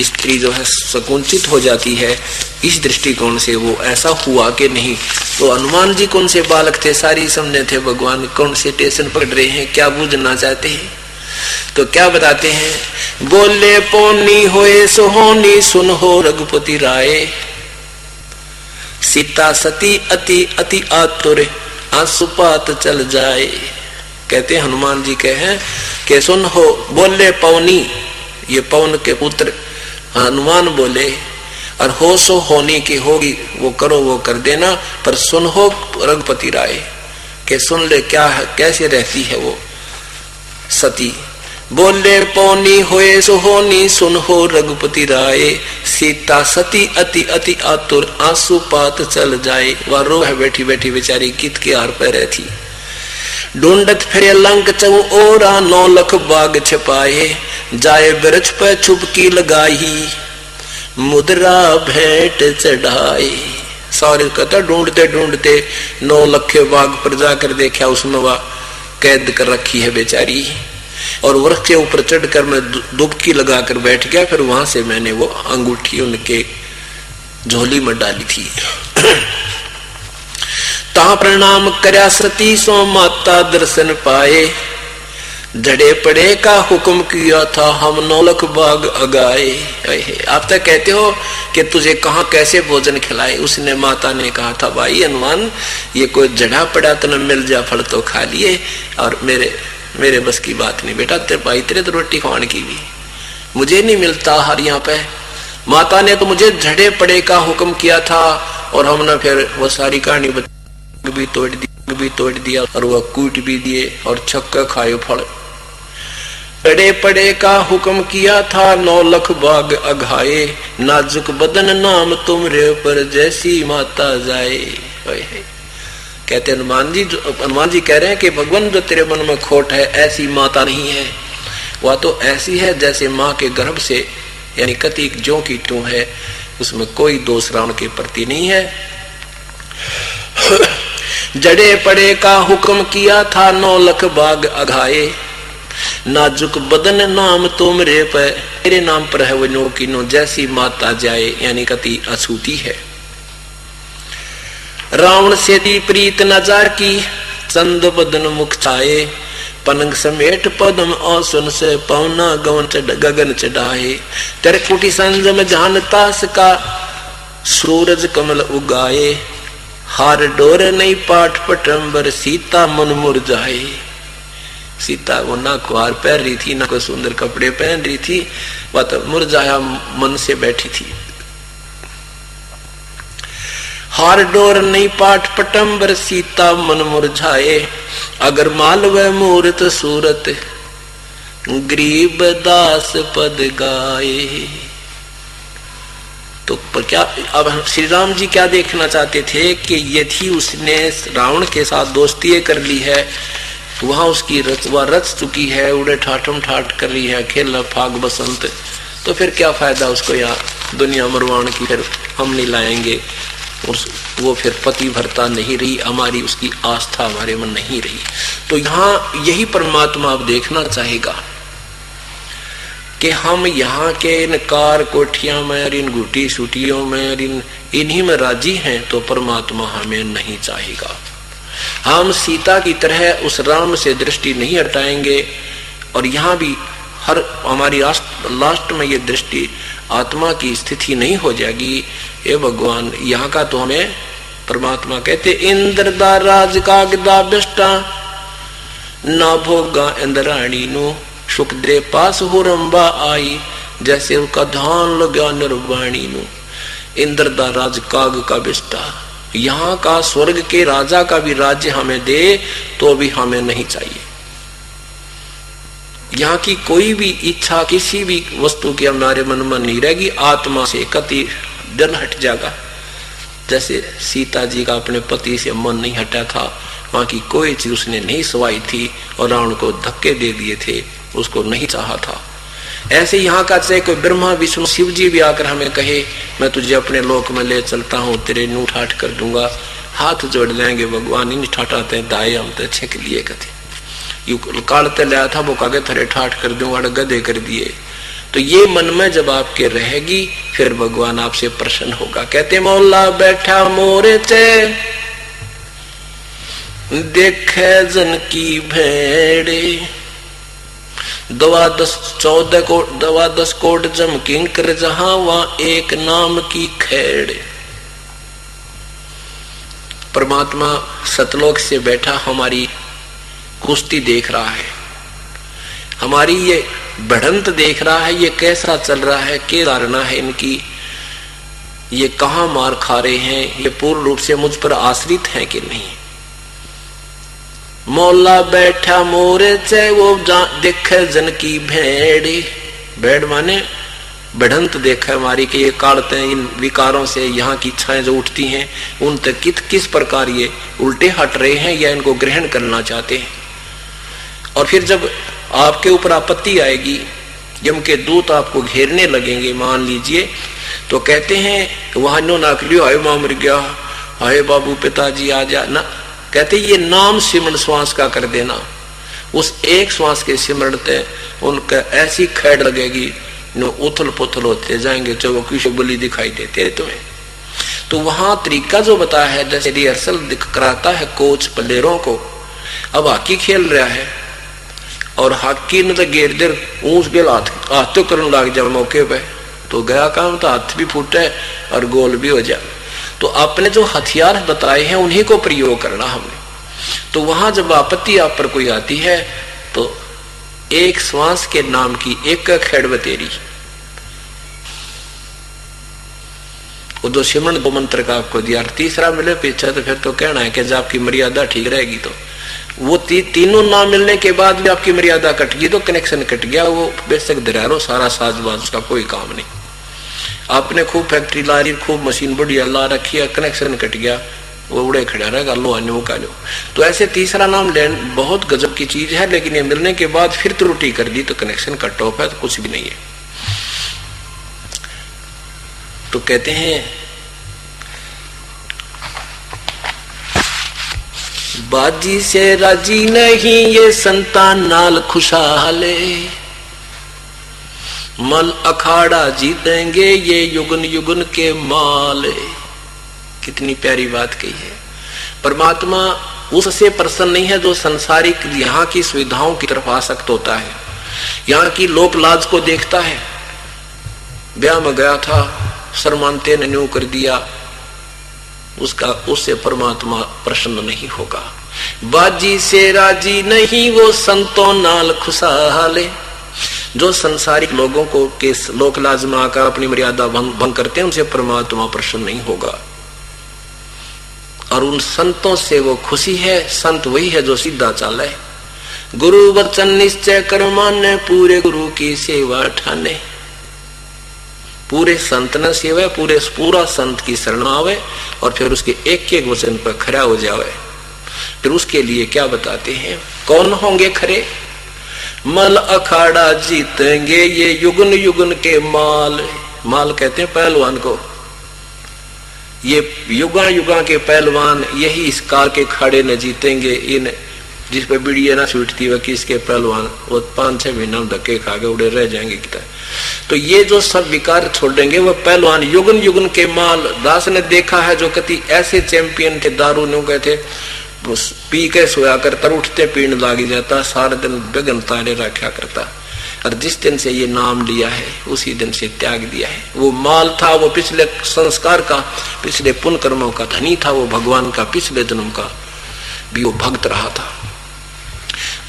स्त्री जो है संकुचित हो जाती है, इस दृष्टिकोण से वो ऐसा हुआ कि नहीं। तो हनुमान जी कौन से बालक थे, सारी समझे थे भगवान कौन से स्टेशन पकड़ रहे हैं, क्या बूझना चाहते हैं। तो क्या बताते हैं, बोले पौनी होए सुहोनी, सुन हो रघुपति राय। सीता सती अति अति आतुर, आंसुपात चल जाए। कहते हनुमान जी कहे कि सुन हो, बोले पौनी, ये पवन के पुत्र हनुमान बोले, और हो सो होने की होगी, वो करो वो कर देना, पर सुन हो रघुपति राय के सुन ले क्या है, कैसे रहती है वो सती। बोले पौनी होए सुहोनी सुन हो रघुपति राय, सीता सती अति अति आतुर आंसू पात चल जाए। वह रो है बैठी बैठी बेचारी गीत के हार पे रहती। ढूंढत फिरे लंक चऊ ओरा 9 लख बाग छपाए, जाए ब्रज पे छुपकी लगाई मुद्रा भेंट चढ़ाए। सारे कहता ढूंढते ढूंढते 9 लख बाग पर जाकर देखा, उसमें वह कैद कर रखी है बेचारी। और वृक्ष के ऊपर चढ़कर मैं डुबकी लगाकर बैठ गया, फिर वहां से मैंने वो अंगूठी उनके झोली में डाली थी। ता प्रणाम करया सती सो माता दर्शन पाए, जड़े पड़े का हुक्म किया था हम 9 लख बाग अगाए। आप तक कहते हो कि तुझे कहाँ कैसे भोजन खिलाए। उसने माता ने कहा था भाई हनुमान, ये कोई जड़ा पड़ा तो न मिल जा फल तो खा लिए, और मेरे बस की बात नहीं बेटा, तेरे भाई तेरे तो रोटी खाने की भी मुझे नहीं मिलता हर यहाँ पे। माता ने तो मुझे झड़े पड़े का हुक्म किया था, और हमने फिर वो सारी कहानी भी तोड़ दिया और वह कूट भी दिए और छक्का खाए फल। झड़े पड़े का हुक्म किया था 9 लख बाग अघाए, नाजुक बदन नाम तुमरे पर जैसी माता जाए। कहते हनुमान जी कह रहे हैं कि भगवान जो तेरे मन में खोट है ऐसी माता नहीं है, वह तो ऐसी है जैसे माँ के गर्भ से यानी कति ज्यों की त्यों है, उसमें कोई दोष रावण के प्रति नहीं है। जड़े पड़े का हुक्म किया था 9 लख बाग अघाए, नाजुक बदन नाम तुमरे पे, तेरे नाम पर है वो नो की नो जैसी माता जाए, यानी कति अछूती है। रावण से दी प्रीत नजार की चंद बदन मुख छाए, पनंग समेट पदम औसन से पौना गगन चढ़ाए। तेरे कुटी संजम जानता सका सूरज कमल उगाए, हार डोर नहीं पाठ पटंबर सीता मन मुरझाए। सीता वो ना कुहार पहन रही थी ना कोई सुंदर कपड़े पहन रही थी, वह तो मुरझाया मन से बैठी थी। हार डोर नहीं पाठ पटंबर सीता मन मुरझाए, अगर मालव मूर्त सूरत गरीब दास पद गाए। तो पर क्या अब श्री राम जी क्या देखना चाहते थे कि यदि उसने रावण के साथ दोस्ती कर ली है, वहां उसकी वह रच चुकी है, उड़े ठाठम ठाठ कर रही है, खेल फाग बसंत, तो फिर क्या फायदा उसको यहाँ दुनिया मरवाण की, फिर हम नहीं लाएंगे। वो फिर पति भरता नहीं रही, हमारी उसकी आस्था हमारे मन नहीं रही। तो यहाँ यही परमात्मा अब देखना चाहेगा कि हम यहाँ के इन कार कोठियां में और इन घुटी सूटियों में और इन्हीं में राजी हैं, तो परमात्मा हमें नहीं चाहेगा। हम सीता की तरह उस राम से दृष्टि नहीं हटाएंगे, और यहाँ भी हर हमारी लास्ट में ये दृष्टि आत्मा की स्थिति नहीं हो जाएगी। ये भगवान यहाँ का तो हमें परमात्मा कहते इंद्र दा राज कागदा बिष्टा ना भोगा इंद्राणी नो, सुख दे पास हो रंबा आई जैसे उसका धान लगा निर्वाणी नो। इंद्र दा राज काग का बिष्टा, यहाँ का स्वर्ग के राजा का भी राज्य हमें दे तो भी हमें नहीं चाहिए। यहाँ की कोई भी इच्छा किसी भी वस्तु की हमारे मन में नहीं रहेगी, आत्मा से कति डर हट जाएगा। जैसे सीता जी का अपने पति से मन नहीं हटा था, वहां की कोई चीज उसने नहीं सवाई थी और रावण को धक्के दे दिए थे, उसको नहीं चाहा था। ऐसे यहाँ का चाहे कोई ब्रह्मा विष्णु शिव जी भी आकर हमें कहे मैं तुझे अपने लोक में ले चलता हूँ, तेरे नू ठाठ कर दूंगा, हाथ जोड़ लेंगे भगवान इन ठाठाते दाए हम तो अच्छे के लिए कहते यू कालते लाया था वो कागे थरे ठाठ कर दूंगा, गधे कर दिए। तो ये मन में जब आपके रहेगी फिर भगवान आपसे प्रसन्न होगा। कहते मौला बैठा मोरे चे देखे जन की भेड़े, 14 कोट जम किंकर जहां वहां एक नाम की खेड़। परमात्मा सतलोक से बैठा हमारी कुश्ती देख रहा है, हमारी ये बढ़ंत देख रहा है, ये कैसा चल रहा है, क्या धारणा है इनकी। ये कहां मार खा रहे हैं, ये पूर्ण रूप से मुझ पर आश्रित हैं कि नहीं। मौला बैठा मोरे चे वो देखे जन की भेड़, भेड़ माने बढ़ंत देखा हमारी कि ये काढ़ते हैं इन विकारों से, यहाँ की इच्छाएं जो उठती हैं उन तक किस प्रकार ये उल्टे हट रहे हैं या इनको ग्रहण करना चाहते हैं। और फिर जब आपके ऊपर आपत्ति आएगी, यम के दूत आपको घेरने लगेंगे मान लीजिए, तो कहते हैं वहां नो नाक लियो, हाय मां मर गया, हाय बाबू पिताजी आ जा ना, कहते ये नाम सिमरण श्वास का कर देना। उस एक श्वास के सिमरण से उनका ऐसी खैड़ लगेगी नो उथल पुथल होते जाएंगे, जो किसी बलि दिखाई देते तुम्हें। तो वहां तरीका जो बताया है, जैसे रिहर्सल कराता है कोच प्लेयरों को, अब हॉकी खेल रहा है और हॉकी ने तो गेर देर ऊंच बेल हाथ तो करने लग जाए मौके पे, तो गया काम, तो हाथ भी फूटे और गोल भी हो जाए। तो आपने जो हथियार बताए हैं उन्हीं को प्रयोग करना हमने। तो वहां जब आपत्ति आप पर कोई आती है तो एक श्वास के नाम की एक खेड़ बतेरी, वो दो सिमरण दो मंत्र का आपको दिया, तीसरा मिले पीछे तो फिर तो कहना है कि जब आपकी मर्यादा ठीक रहेगी तो वो तीनों ना मिलने के बाद भी आपकी मर्यादा कट गई तो कनेक्शन कट गया, वो बेशक दरारो सारा साजबाज, उसका कोई काम नहीं। आपने खूब फैक्ट्री ला रही, खूब मशीन बढ़िया ला रखी है, कनेक्शन कट गया, वो उड़े खड़ा रहेगा, लो आने वो का लो। तो ऐसे तीसरा नाम लेन बहुत गजब की चीज है, लेकिन ये मिलने के बाद फिर त्रुटि कर दी तो कनेक्शन कट ऑफ है, तो कुछ भी नहीं है। तो कहते हैं बाजी से राजी नहीं ये संतान नाल खुशहाले, मल अखाड़ा जीतेंगे ये युगन युगन के माले। कितनी प्यारी बात कही है। परमात्मा उससे प्रसन्न नहीं है जो संसारिक यहाँ की सुविधाओं की तरफ आसक्त होता है, यहाँ की लोक लाज को देखता है। ब्याह में गया था, शर्मानते ने न्यू कर दिया, उससे परमात्मा प्रसन्न नहीं होगा। बाजी से राजी नहीं वो संतों नाल खुशहाले, जो संसारिक लोगों को के लोक लाज में आकर अपनी मर्यादा भंग करते हैं उनसे परमात्मा प्रसन्न नहीं होगा। और उन संतों से वो खुशी है, संत वही है जो सीधा चाले। गुरु वचन निश्चय कर माने, पूरे गुरु की सेवा ठाने। पूरे संत न सेवा, पूरा संत की शरण आवे और फिर उसके एक एक वचन पर खड़ा हो जावे। फिर उसके लिए क्या बताते हैं, कौन होंगे खरे, मल अखाड़ा जीतेंगे ये युगन युगन के माल। माल कहते हैं पहलवान को, ये युगा युगा के पहलवान यही इस काल के खड़े न जीतेंगे। इन जिस पे बीड़िया ना छूटती वह किसके पहलवान, वो 5-6 महीना धक्के खा के उड़े रह जाएंगे कितना। तो ये जो सब विकार छोड़ेंगे वह पहलवान युगन युगन के माल। दास ने देखा है जो कति ऐसे चैंपियन थे, दारू न्यू गए थे, पी के सोया करता, उठते पीण लाग जाता, सारे दिन बेगन तारे रखा करता। और जिस दिन से ये नाम लिया है उसी दिन से त्याग दिया है। वो माल था, वो पिछले संस्कार का, पिछले पुण्य कर्मों का धनी था, वो भगवान का पिछले जन्म का भी वो भक्त रहा था।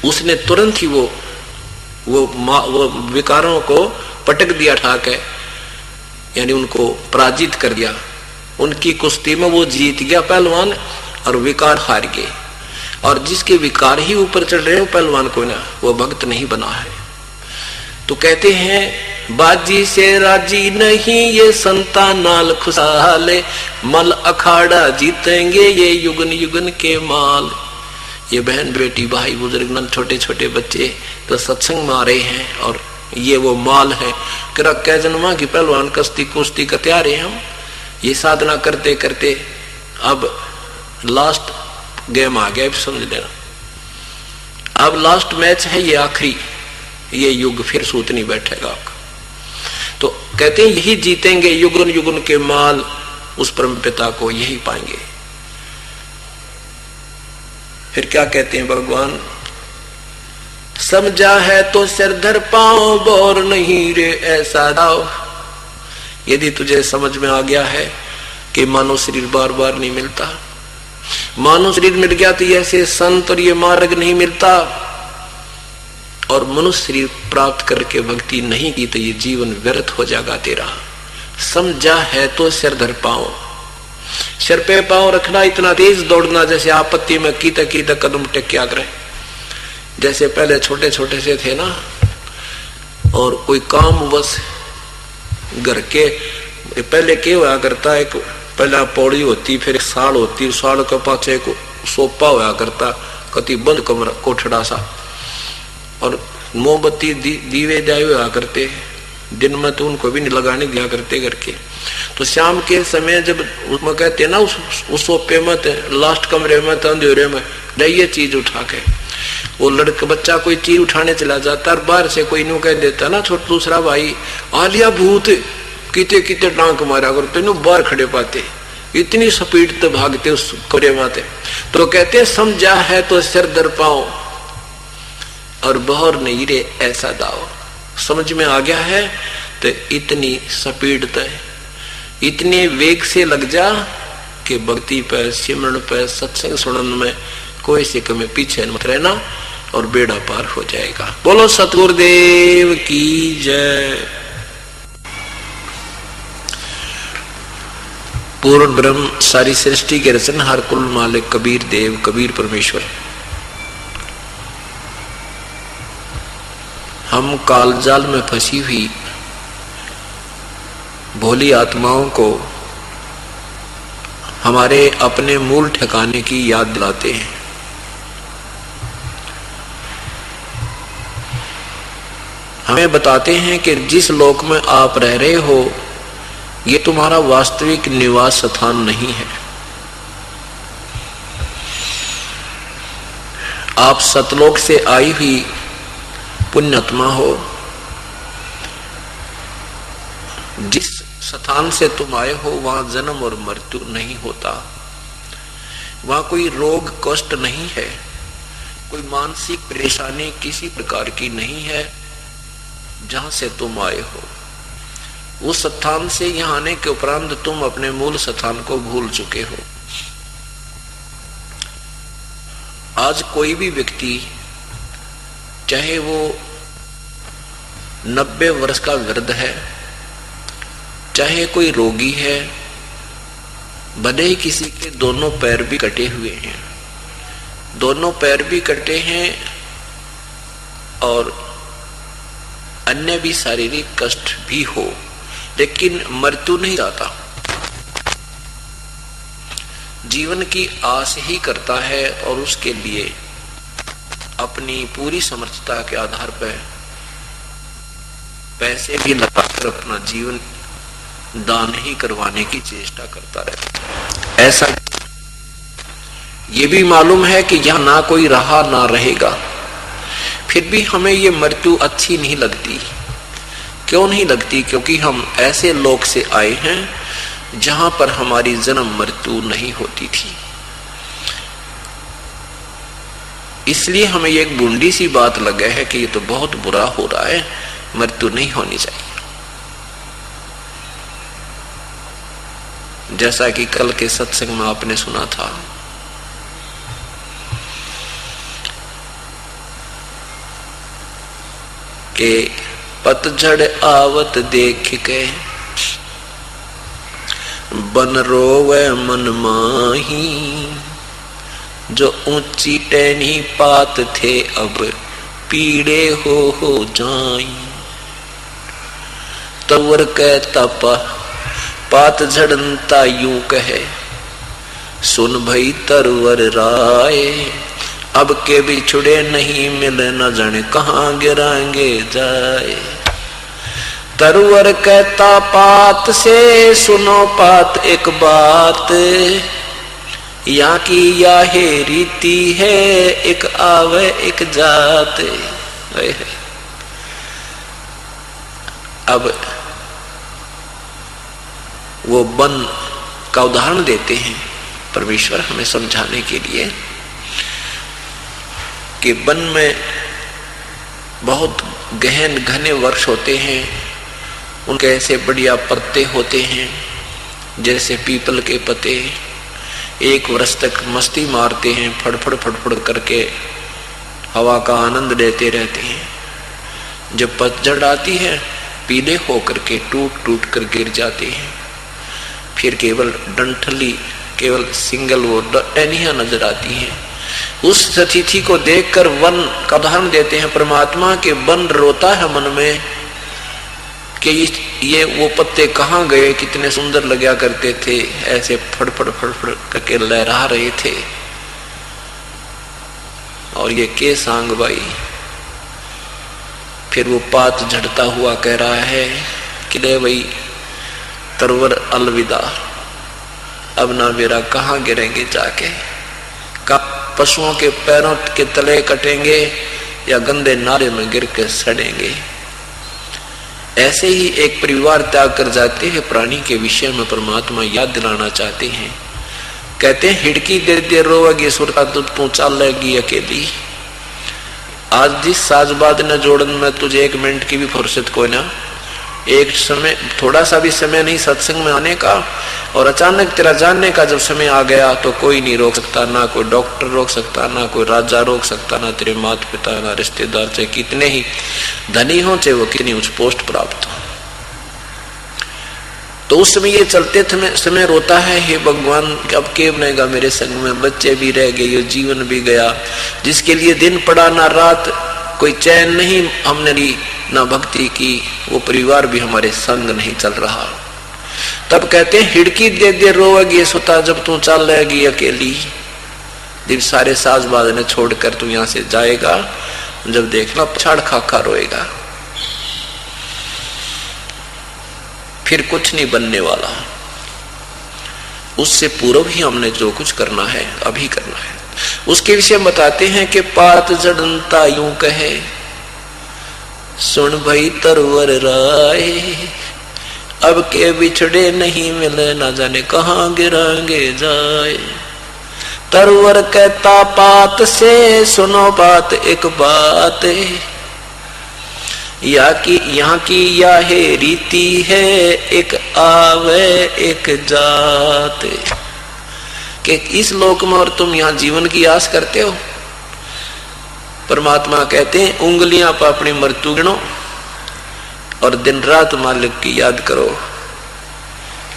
उसने तुरंत ही वो विकारों को पटक दिया ठाके, यानी उनको पराजित कर दिया। उनकी कुश्ती में वो जीत गया पहलवान और विकार हार गए। और जिसके विकार ही ऊपर चढ़ रहे हो पहलवान को ना, वो भक्त नहीं बना है। तो कहते हैं बाजी से राजी नहीं ये संतान नाल खुशहाले, मल अखाड़ा जीतेंगे ये युगन युगन के माल। ये बहन बेटी भाई बुजुर्ग नन छोटे छोटे बच्चे तो सत्संग में आ रहे हैं और ये वो माल है। कह जन्मा की पहलवान कश्ती कुश्ती का तैयार है। हम ये साधना करते करते अब लास्ट गेम आ गया, समझ लेना। अब लास्ट मैच है, ये आखिरी, ये युग फिर सूत नहीं बैठेगा आपका। तो कहते हैं यही जीतेंगे युगन युगन के माल, उस परम पिता को यही पाएंगे। फिर क्या कहते हैं भगवान, समझा है तो सिरधर पाओ, बोर नहीं रे ऐसा दाव। यदि तुझे समझ में आ गया है कि मानव शरीर बार बार नहीं मिलता, मानव शरीर मिल गया तो ऐसे संत और ये मार्ग नहीं मिलता, और मनुष्य शरीर प्राप्त करके भक्ति नहीं की तो ये जीवन व्यर्थ हो जाएगा तेरा। समझा है तो सिर धर पाओ। सिर पे पांव रखना, इतना तेज दौड़ना जैसे आपत्ति में कीता कदम टेक्या करे। जैसे पहले छोटे छोटे से थे ना, और कोई काम बस घर के पहले क्या हुआ करता, एक पहला पौड़ी होती, फिर एक साल होती, साल के पाछे एक सोपा हुआ करता, कति बंद कमरा कोठड़ा सा, और मोमबत्ती दीवे जाए हुआ करते, दिन में तो उनको भी नहीं लगाने दिया करते करके। तो शाम के समय जब उसमें कहते ना उस सोपे में लास्ट कमरे में अंधेरे में ये चीज उठा के, वो लड़का बच्चा कोई चीज उठाने चला जाता और बाहर से कोई न्यू कह देता ना छोटा दूसरा भाई, आलिया भूत किते किते टांक मारा करते नु बाहर खड़े पाते, इतनी स्पीड तो भागते उस कमरे में आते। तो कहते समझा है तो सिर दर पाओ और बहर नहीं रे ऐसा दाओ। समझ में आ गया है तो इतनी स्पीड तय, इतने वेग से लग जा कि भक्ति पे, सिमरन पे, सत्संग सुनन में कोई से कमी पीछे मत रहना और बेड़ा पार हो जाएगा। बोलो सतगुरुदेव की जय। पूर्ण ब्रह्म सारी सृष्टि के रचनहार कुल मालिक कबीर देव, कबीर परमेश्वर, हम कालजाल में फंसी हुई भोली आत्माओं को हमारे अपने मूल ठिकाने की याद दिलाते हैं। हमें बताते हैं कि जिस लोक में आप रह रहे हो ये तुम्हारा वास्तविक निवास स्थान नहीं है। आप सतलोक से आई हुई पुण्यात्मा हो। जिस स्थान से तुम आए हो वहां जन्म और मृत्यु नहीं होता, वहां कोई रोग कष्ट नहीं है, कोई मानसिक परेशानी किसी प्रकार की नहीं है। जहां से तुम आए हो उस स्थान से यहां आने के उपरांत तुम अपने मूल स्थान को भूल चुके हो। आज कोई भी व्यक्ति, चाहे वो 90 वर्ष का वृद्ध है, चाहे कोई रोगी है, भले ही किसी के दोनों पैर भी कटे हुए हैं, दोनों पैर भी कटे हैं और अन्य भी शारीरिक कष्ट भी हो, लेकिन मृत्यु नहीं जाता। जीवन की आस ही करता है और उसके लिए अपनी पूरी समर्थता के आधार पर पैसे भी लगाकर अपना जीवन दान ही करवाने की चेष्टा करता रहता। ऐसा ये भी मालूम है कि यहां ना कोई रहा ना रहेगा, फिर भी हमें ये मृत्यु अच्छी नहीं लगती। क्यों नहीं लगती? क्योंकि हम ऐसे लोक से आए हैं जहां पर हमारी जन्म मृत्यु नहीं होती थी। इसलिए हमें एक बूंदी सी बात लगे है कि ये तो बहुत बुरा हो रहा है, मृत्यु नहीं होनी चाहिए। जैसा कि कल के सत्संग में आपने सुना था, कि पतझड़ आवत देख के बन रोवे मन माही, जो ऊंची टहनी पात थे अब पीड़े हो जाई। तवर कहता पात झड़नता यूं कहे, सुन भई तरवर राय, अब के बिछुड़े नहीं मिले न जाने कहां गिराएंगे जाए। तरवर कहता पात से, सुनो पात एक बात, यहाँ की याहे रीति है, एक आवे एक जात। अब वो वन का उदाहरण देते हैं परमेश्वर हमें समझाने के लिए कि वन में बहुत गहन घने वृक्ष होते हैं, उनके ऐसे बढ़िया पत्ते होते हैं जैसे पीपल के पत्ते, एक वर्ष तक मस्ती मारते हैं, फड़फड़ फड़फड़ करके हवा का आनंद लेते रहते हैं। जब पतझड़ आती है पीले होकर के टूट टूट कर गिर जाते हैं। फिर केवल डंठली, केवल सिंगल वो टहनियां नजर आती हैं। उस अतिथि को देखकर वन का उदाहरण देते हैं परमात्मा के वन रोता है मन में कि ये वो पत्ते कहाँ गए, कितने सुंदर लगा करते थे, ऐसे फड़फड़ फड़फड़ करके लहरा रहे थे, और ये के सांग भाई। फिर वो पात झड़ता हुआ कह रहा है कि ले भाई तरवर अलविदा, अब ना मेरा कहाँ गिरेंगे जाके, पशुओं के पैरों के तले कटेंगे या गंदे नाले में गिर के सड़ेंगे। ऐसे ही एक परिवार त्याग कर जाते हैं प्राणी के विषय में परमात्मा याद दिलाना चाहते हैं। कहते हैं हिड़की दे दे रोवेगी सुरता तुझ तू चलेगी अकेली। आज जिस साजबाद न जोड़न में तुझे 1 मिनट की भी फुर्सत कोई ना, एक समय थोड़ा सा भी समय नहीं सत्संग में आने का, और अचानक तेरा जानने का जब समय आ गया तो कोई नहीं रोक सकता, ना कोई डॉक्टर रोक सकता, ना कोई राजा रोक सकता, ना तेरे माता पिता, ना रिश्तेदार, चाहे कितने ही धनी हो, चाहे वो कितनी उच्च पोस्ट प्राप्त हो। तो उस समय ये चलते समय रोता है, हे भगवान अब के बनेगा मेरे संग में, बच्चे भी रह गए, ये जीवन भी गया, जिसके लिए दिन पड़ा ना रात, कोई चैन नहीं हमने ली, ना भक्ति की, वो परिवार भी हमारे संग नहीं चल रहा। तब कहते हैं हिड़की दे दे रोवेगी सुता जब तू चल रहेगी अकेली। जब सारे साजबाज ने छोड़कर तू यहां से जाएगा, जब देखना पछाड़ खाखा रोएगा, फिर कुछ नहीं बनने वाला। उससे पूर्व ही हमने जो कुछ करना है अभी करना है। उसके विषय में बताते हैं कि पात जड़नता यूं कहे, सुन भाई तरवर राय, अब के बिछड़े नहीं मिले, ना जाने कहां गिरांगे जाए। तरवर कहता पात से सुनो बात एक बात, यहाँ की या है रीति है, एक आवे एक जात। कि इस लोक में और तुम यहाँ जीवन की आस करते हो। परमात्मा कहते हैं उंगलियां पर अपनी मृत्यु गिनो और दिन रात मालिक की याद करो,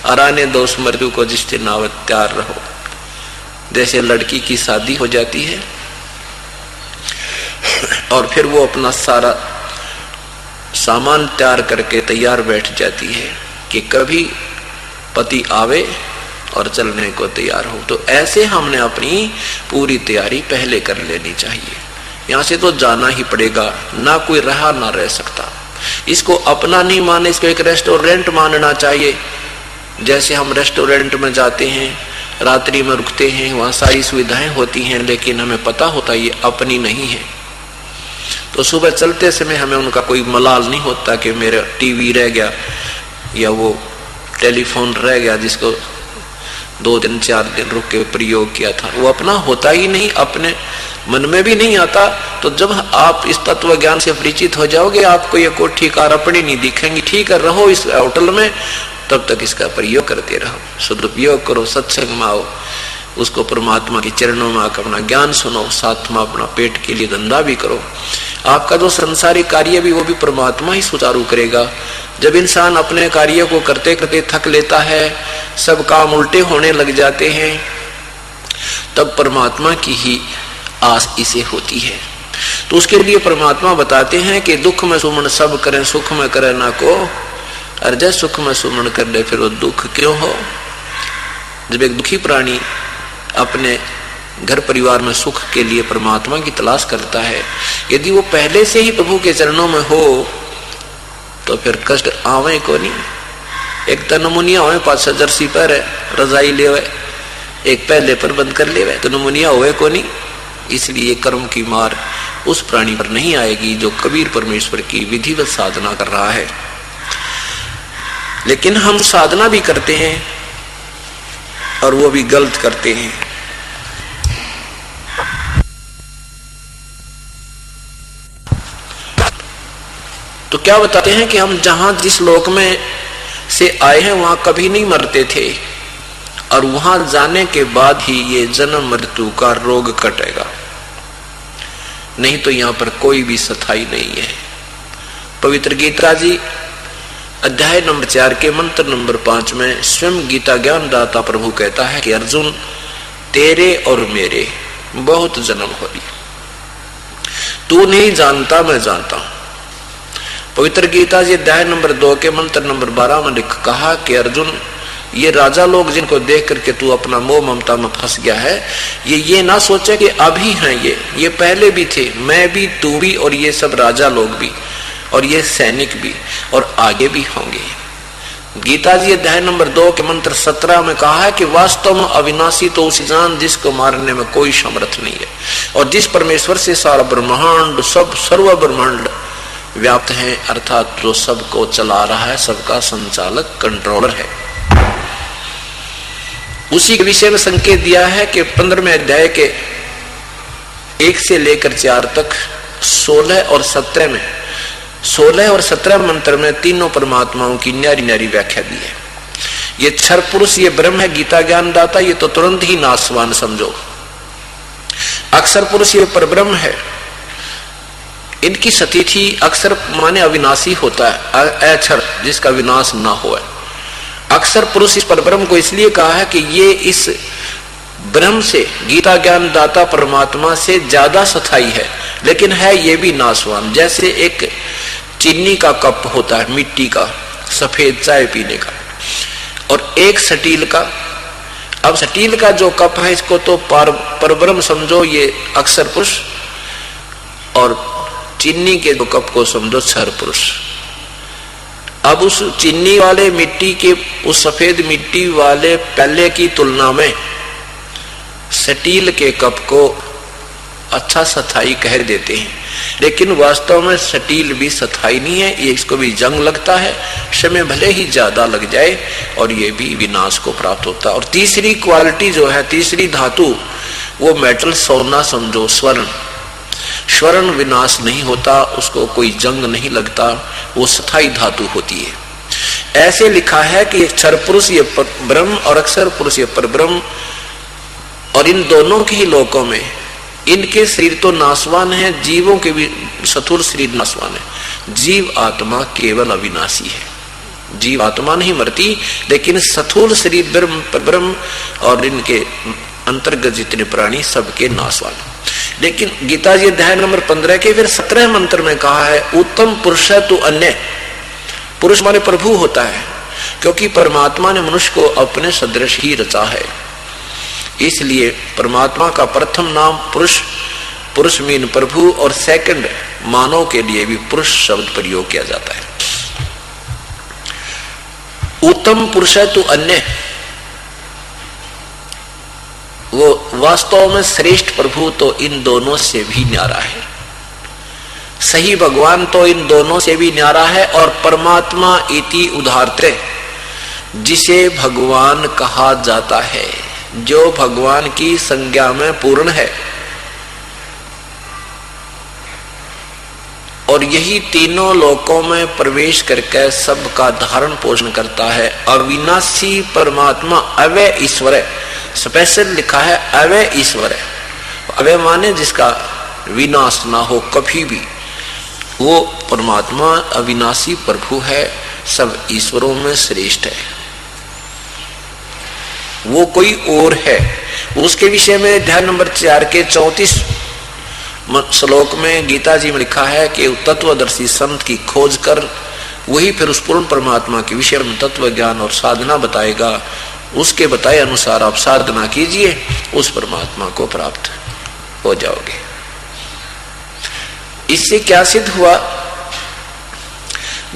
आराने दो उस मृत्यु को जिससे नावत तैयार रहो। जैसे लड़की की शादी हो जाती है और फिर वो अपना सारा सामान तैयार करके तैयार बैठ जाती है कि कभी पति आवे और चलने को तैयार हो, तो ऐसे हमने अपनी पूरी तैयारी पहले कर लेनी चाहिए। यहां से तो जाना ही पड़ेगा, ना कोई रहा ना रह सकता। इसको अपना नहीं माने, इसको एक रेस्टोरेंट मानना चाहिए। जैसे हम रेस्टोरेंट में जाते हैं, रात्रि में रुकते हैं, वहां सारी सुविधाएं होती हैं, लेकिन हमें पता होता ये अपनी नहीं है। तो सुबह चलते समय हमें उनका कोई मलाल नहीं होता कि मेरा टीवी रह गया या वो टेलीफोन रह गया जिसको 2 दिन 4 दिन रुक के प्रयोग किया था, वो अपना होता ही नहीं, अपने मन में भी नहीं आता। तो जब आप इस तत्व ज्ञान से परिचित हो जाओगे, आपको ये कोठी कार अपनी नहीं दिखेंगी। ठीक है, रहो इस होटल में, तब तक इसका प्रयोग करते रहो, सदुपयोग करो, सत्संग में आओ, उसको परमात्मा के चरणों में आकर अपना ज्ञान सुनो, साथ में अपना पेट के लिए धंधा भी करो। आपका जो संसारिक कार्य भी वो भी परमात्मा ही सुचारू करेगा। जब इंसान अपने कार्य को करते करते थक लेता है, सब काम उल्टे होने लग जाते हैं, तब परमात्मा की ही आस इसे होती है। तो उसके लिए परमात्मा बताते हैं कि दुख में सुमन सब करें, सुख में करे ना को, और जब सुख में सुमन कर ले फिर वो दुख क्यों हो। जब एक दुखी प्राणी अपने घर परिवार में सुख के लिए परमात्मा की तलाश करता है, यदि वो पहले से ही प्रभु के चरणों में हो तो फिर कष्ट आवे को नहीं। एक तनमुनिया होवे 5 जर्सी पर रजाई लेवे, एक पहले पर बंद कर लेवे, तनमुनिया होवे को नहीं। इसलिए कर्म की मार उस प्राणी पर नहीं आएगी जो कबीर परमेश्वर की विधिवत साधना कर रहा है। लेकिन हम साधना भी करते हैं और वो भी गलत करते हैं। तो क्या बताते हैं कि हम जहां जिस लोक में से आए हैं वहां कभी नहीं मरते थे, और वहां जाने के बाद ही ये जन्म मृत्यु का रोग कटेगा, नहीं तो यहां पर कोई भी सथाई नहीं है। पवित्र गीता जी अध्याय नंबर 4 के मंत्र नंबर 5 में स्वयं गीता ज्ञान दाता प्रभु कहता है कि अर्जुन, तेरे और मेरे बहुत जन्म हो लिए, तू नहीं जानता, मैं जानता हूं। पवित्र गीता जी अध्याय नंबर 2 के मंत्र नंबर 12 में कहा कि अर्जुन, ये राजा लोग जिनको देख करके तू अपना मोह ममता में फंस गया है, ये ना सोचे कि अभी हैं, ये पहले भी थे, मैं भी, तू भी, और ये सब राजा लोग भी, और ये सैनिक भी, और आगे भी होंगे। गीता जी अध्याय नंबर 2 के मंत्र 17 में कहा है कि वास्तव में अविनाशी तो उसे जान जिसको मारने में कोई समर्थ नहीं है, और जिस परमेश्वर से सारा ब्रह्मांड, सब सर्व ब्रह्मांड व्याप्त है, अर्थात जो सबको चला रहा है, सबका संचालक, कंट्रोलर है। उसी के विषय में संकेत दिया है कि 15वें अध्याय के 1 से लेकर 4 तक 16 और 17 में 16 और 17 मंत्र में तीनों परमात्माओं की न्यारी न्यारी व्याख्या दी है। ये क्षर पुरुष, ये ब्रह्म है, गीता ज्ञान दाता, ये तो तुरंत ही नाशवान समझो। अक्षर पुरुष ये परब्रह्म है, इनकी सतिथि, अक्षर माने अविनाशी होता है, अक्षर जिसका विनाश ना हो। अक्षर पुरुष इस परब्रह्म को इसलिए कहा है कि ये इस ब्रह्म से, गीता ज्ञान दाता परमात्मा से ज्यादा स्थायी है, लेकिन है ये भी नाशवान। जैसे एक चीनी का कप होता है, मिट्टी का, सफेद चाय पीने का, और एक स्टील का। अब स्टील का जो कप है, इसको तो परब्रह्म समझो, ये अक्षर पुरुष, और चीनी के जो कप को समझो क्षर पुरुष। अब उस चीनी वाले मिट्टी के, उस सफेद मिट्टी वाले प्याले की तुलना में स्टील के कप को अच्छा स्थायी कह देते हैं, लेकिन वास्तव में स्टील भी स्थायी नहीं है, ये इसको भी जंग लगता है, समय भले ही ज्यादा लग जाए, और ये भी विनाश को प्राप्त होता है। और तीसरी क्वालिटी जो है, तीसरी धातु, वो मेटल, सोना समझो, स्वर्ण। स्वर्ण विनाश नहीं होता, उसको कोई जंग नहीं लगता, वो स्थायी धातु होती है। ऐसे लिखा है कि क्षर पुरुष ये ब्रह्म और अक्षर पुरुष ये परब्रह्म, और इन दोनों के ही लोकों में इनके शरीर तो नाशवान है, जीवों के भी स्थूल शरीर नाशवान है, जीव आत्मा केवल अविनाशी है। जीव आत्मा नहीं मरती, लेकिन स्थूल शरीर ब्रह्म और इनके अंतर्गत जितने प्राणी सबके नाशवान। लेकिन गीता जी अध्याय नंबर 15 के फिर 17 मंत्र में कहा है, उत्तम पुरुष है तो अन्य। पुरुष माने प्रभु होता है, क्योंकि परमात्मा ने मनुष्य को अपने सदृश ही रचा है, इसलिए परमात्मा का प्रथम नाम पुरुष, पुरुष मीन प्रभु, और सेकंड मानव के लिए भी पुरुष शब्द प्रयोग किया जाता है। उत्तम पुरुष है तो अन्य, वो वास्तव में श्रेष्ठ प्रभु तो इन दोनों से भी न्यारा है, सही भगवान तो इन दोनों से भी न्यारा है। और परमात्मा इति उदाहरते, जिसे भगवान कहा जाता है, जो भगवान की संज्ञा में पूर्ण है, और यही तीनों लोकों में प्रवेश करके सबका धारण पोषण करता है। अविनाशी परमात्मा अव्यय ईश्वर है, स्पेशल लिखा है अव्यय ईश्वर है। अव्यय माने जिसका विनाश ना हो कभी भी, वो परमात्मा अविनाशी प्रभु है, सब ईश्वरों में श्रेष्ठ है, वो कोई और है। उसके विषय में अध्याय नंबर 4 के 34 श्लोक में गीता जी में लिखा है कि तत्वदर्शी संत की खोज कर वही फिर उस पूर्ण परमात्मा के विषय में तत्व ज्ञान और साधना बताएगा, उसके बताए अनुसार आप साधना कीजिए, उस परमात्मा को प्राप्त हो जाओगे। इससे क्या सिद्ध हुआ?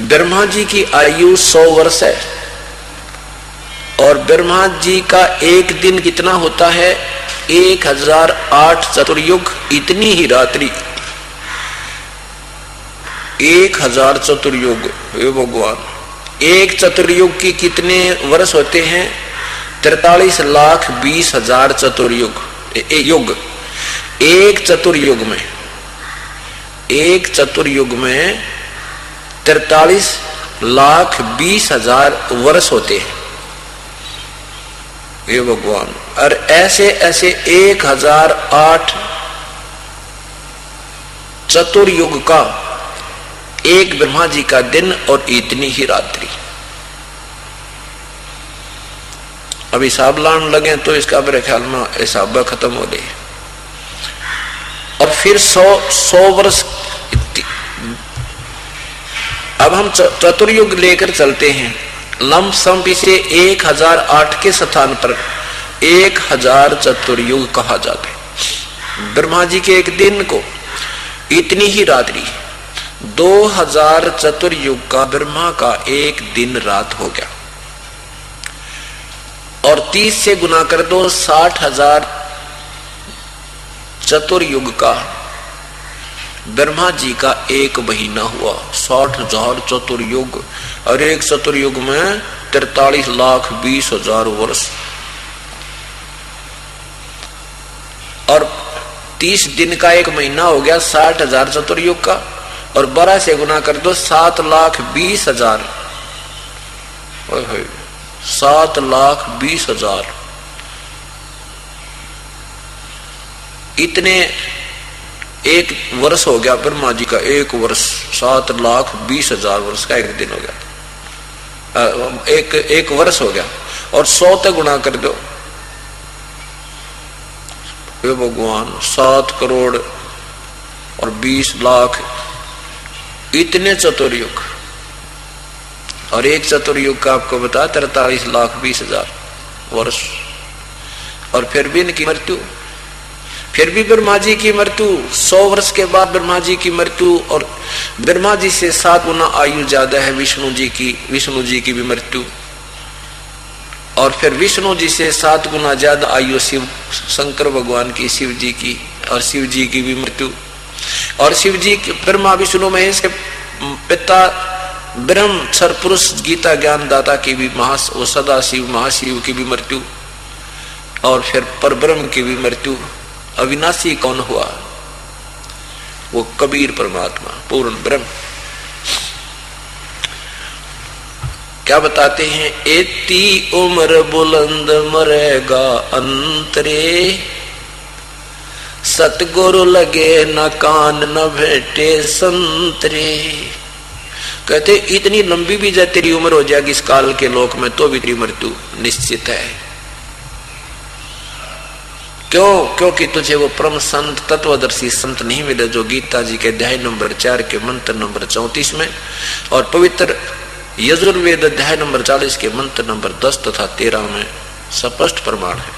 ब्रह्मा जी की आयु 100 वर्ष है, और ब्रह्मा जी का एक दिन कितना होता है? 1008 चतुर्युग, इतनी ही रात्रि 1000 चतुर्युग। हे भगवान, एक चतुर्युग की कितने वर्ष होते हैं? 43,20,000 चतुर्युग युग। एक चतुर्युग में 43,20,000 वर्ष होते हैं। हे भगवान, और ऐसे ऐसे 1008 चतुर्युग का एक ब्रह्मा जी का दिन और इतनी ही रात्रि। अब हिसाब लाने लगे तो इसका मेरे ख्याल में हिसाब खत्म हो गई। और फिर 100 वर्ष। अब हम चतुर्युग लेकर चलते हैं। लमसम इसे 1008 के स्थान पर 1000 चतुर्युग कहा जाता है। ब्रह्मा जी के एक दिन को इतनी ही रात्रि, 2000 चतुर्युग का ब्रह्मा का एक दिन रात हो गया। और 30 से गुना कर दो, 60,000 चतुर्युग का ब्रह्मा जी का एक महीना हुआ। 60,000 चतुर्युग, और एक चतुर्युग में 43,20,000 वर्ष। और 30 दिन का एक महीना हो गया 60,000 चतुर्युग का, और 12 से गुना कर दो 7,20,000। 7,20,000 इतने एक वर्ष हो गया। ब्रह्मा जी का एक वर्ष 7,20,000 वर्ष का एक दिन हो गया। एक वर्ष हो गया। और 100 तक गुणा कर दो, हे भगवान, 7 करोड़ और 20 लाख इतने चतुर्युग। और एक चतुर्युग का आपको बता 43,20,000 वर्ष। और फिर भी इनकी मृत्यु, फिर भी ब्रह्मा जी की मृत्यु 100 वर्ष के बाद ब्रह्मा जी की मृत्यु। और ब्रह्मा जी से 7 गुना आयु ज्यादा है विष्णु जी की भी मृत्यु। और फिर विष्णु जी से 7 गुना ज्यादा आयु शिव शंकर भगवान की, शिव जी की, और शिव जी की भी मृत्यु। और शिव जी ब्रह्मा विष्णु महेश के पिता ब्रह्म क्षर पुरुष गीता ज्ञान दाता की भी सदा शिव महाशिव की भी मृत्यु। और फिर परब्रह्म की भी मृत्यु। अविनाशी कौन हुआ? वो कबीर परमात्मा पूर्ण ब्रह्म। क्या बताते हैं? एती उम्र बुलंद मरेगा अंतरे, सतगुरु लगे न कान न भेटे संतरे। कहते इतनी लंबी भी जब तेरी उम्र हो जाएगी इस काल के लोक में, तो भी तेरी मृत्यु निश्चित है। क्यों? क्योंकि तुझे वो परम संत तत्वदर्शी संत नहीं मिले जो गीता जी के अध्याय नंबर 4 के मंत्र नंबर 34 में, और पवित्र यजुर्वेद अध्याय नंबर 40 के मंत्र नंबर 10 तथा 13 में स्पष्ट प्रमाण है।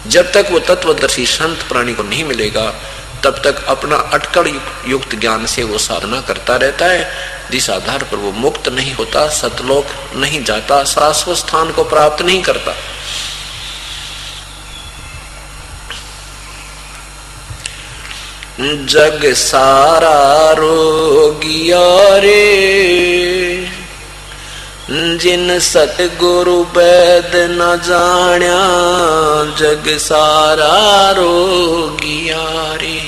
जब तक वो तत्वदर्शी संत प्राणी को नहीं मिलेगा तब तक अपना अटकड़ युक्त ज्ञान से वो साधना करता रहता है, जिस आधार पर वो मुक्त नहीं होता, सतलोक नहीं जाता, शाश्वत स्थान को प्राप्त नहीं करता। जग सारा रोगिया रे, जिन सतगुरु वैद न जाण्या, जग सारा रोगिया रे,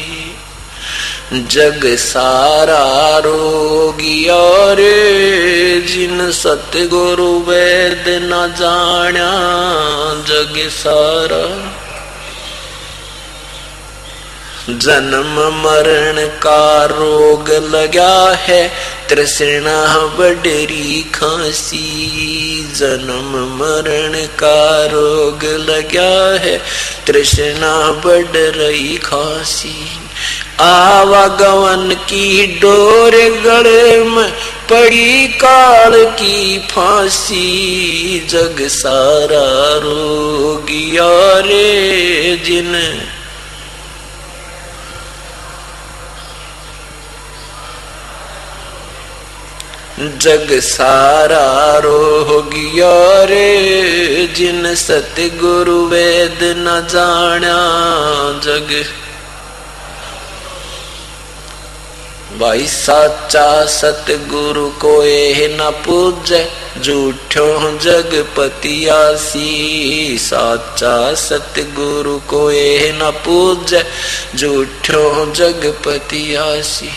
जग सारा रोगिया रे, जिन सतगुरु वैद न जाण्या, जग सारा। जन्म मरण का रोग लगा है, तृष्णा बडरी खांसी, जन्म मरण का रोग लगा है, तृष्णा बढ़ रही खांसी। आवागमन की डोर गले में पड़ी काल की फांसी, जग सारा रोगिया रे, जिन जग सारा रोगिया रे, जिन सतगुरु वेद न जाण्या, जग। भाई साचा सतगुरु कोई न पूजे, झूठों जगपतियासी, साचा सतगुरु कोई न पूजे, झूठों जगपतियासी।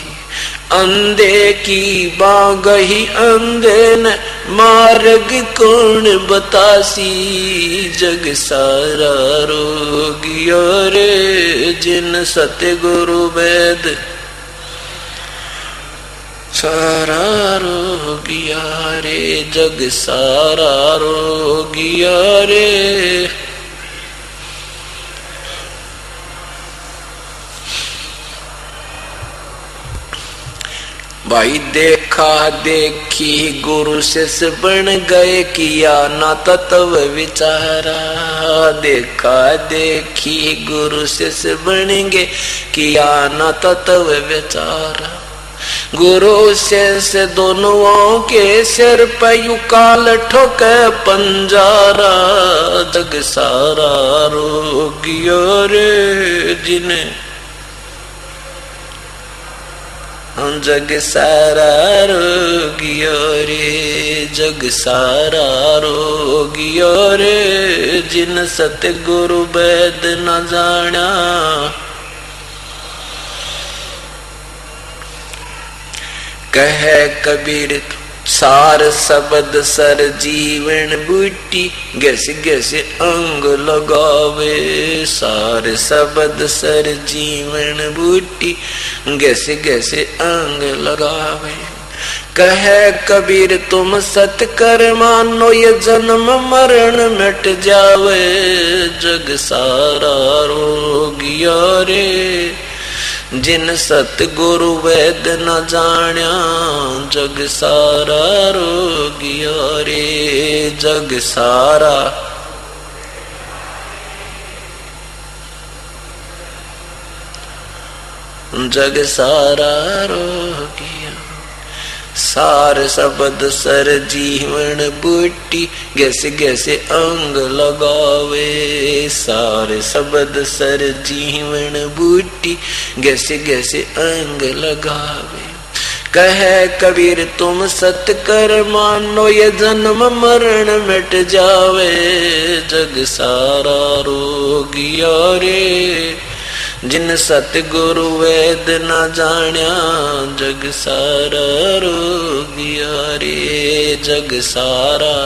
अंधे की बागही अंधे न मार्ग कौन बतासी, जग सारा रोगिया रे, जिन सतगुरु वेद। सारा रोगिया रे, जग सारा रोगिया रे। भाई देखा देखी गुरु शिष्य बन गए, किया ना तत्व विचारा। देखा देखी गुरु शिष्य बनेंगे, किया ना तत्व विचारा। गुरु शिष्य दोनों के सिर पे यू काल ठोके पंजारा। जग सारा रोगियो रे जिन्हें, जग सारा रोगियो रे, जग सारा रोगियो रे। जिन सतगुरु वेद न जाना, कहे कबीर सार शब्द सर जीवन बूटी। गैस गैस अंग लगावे, सार शब्द सर जीवन बूटी। गैस गैस अंग लगावे। कहे कबीर तुम सत कर मानो, ये जन्म मरण मिट जावे। जग सारा रोगिया रे, जिन सतगुरु वेद न जान्या। जग सारा रोगिया रे, जग सारा। जग सारा रोगिया, सार शब्द सर जीवन बूटी। गैसे गैसे अंग लगावे, सार शब्द सर जीवन बूटी। गैसे गैसे अंग लगावे। कहे कबीर तुम सत कर मानो, ये जन्म मरण मिट जावे। जग सारा रोगिया रे, जिन सतगुरु वेद न जान्या। जग सारा रोगिया रे, जग सारा।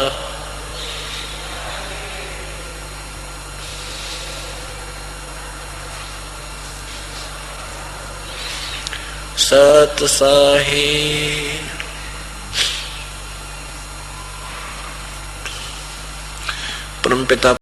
सत साहिब परमपिता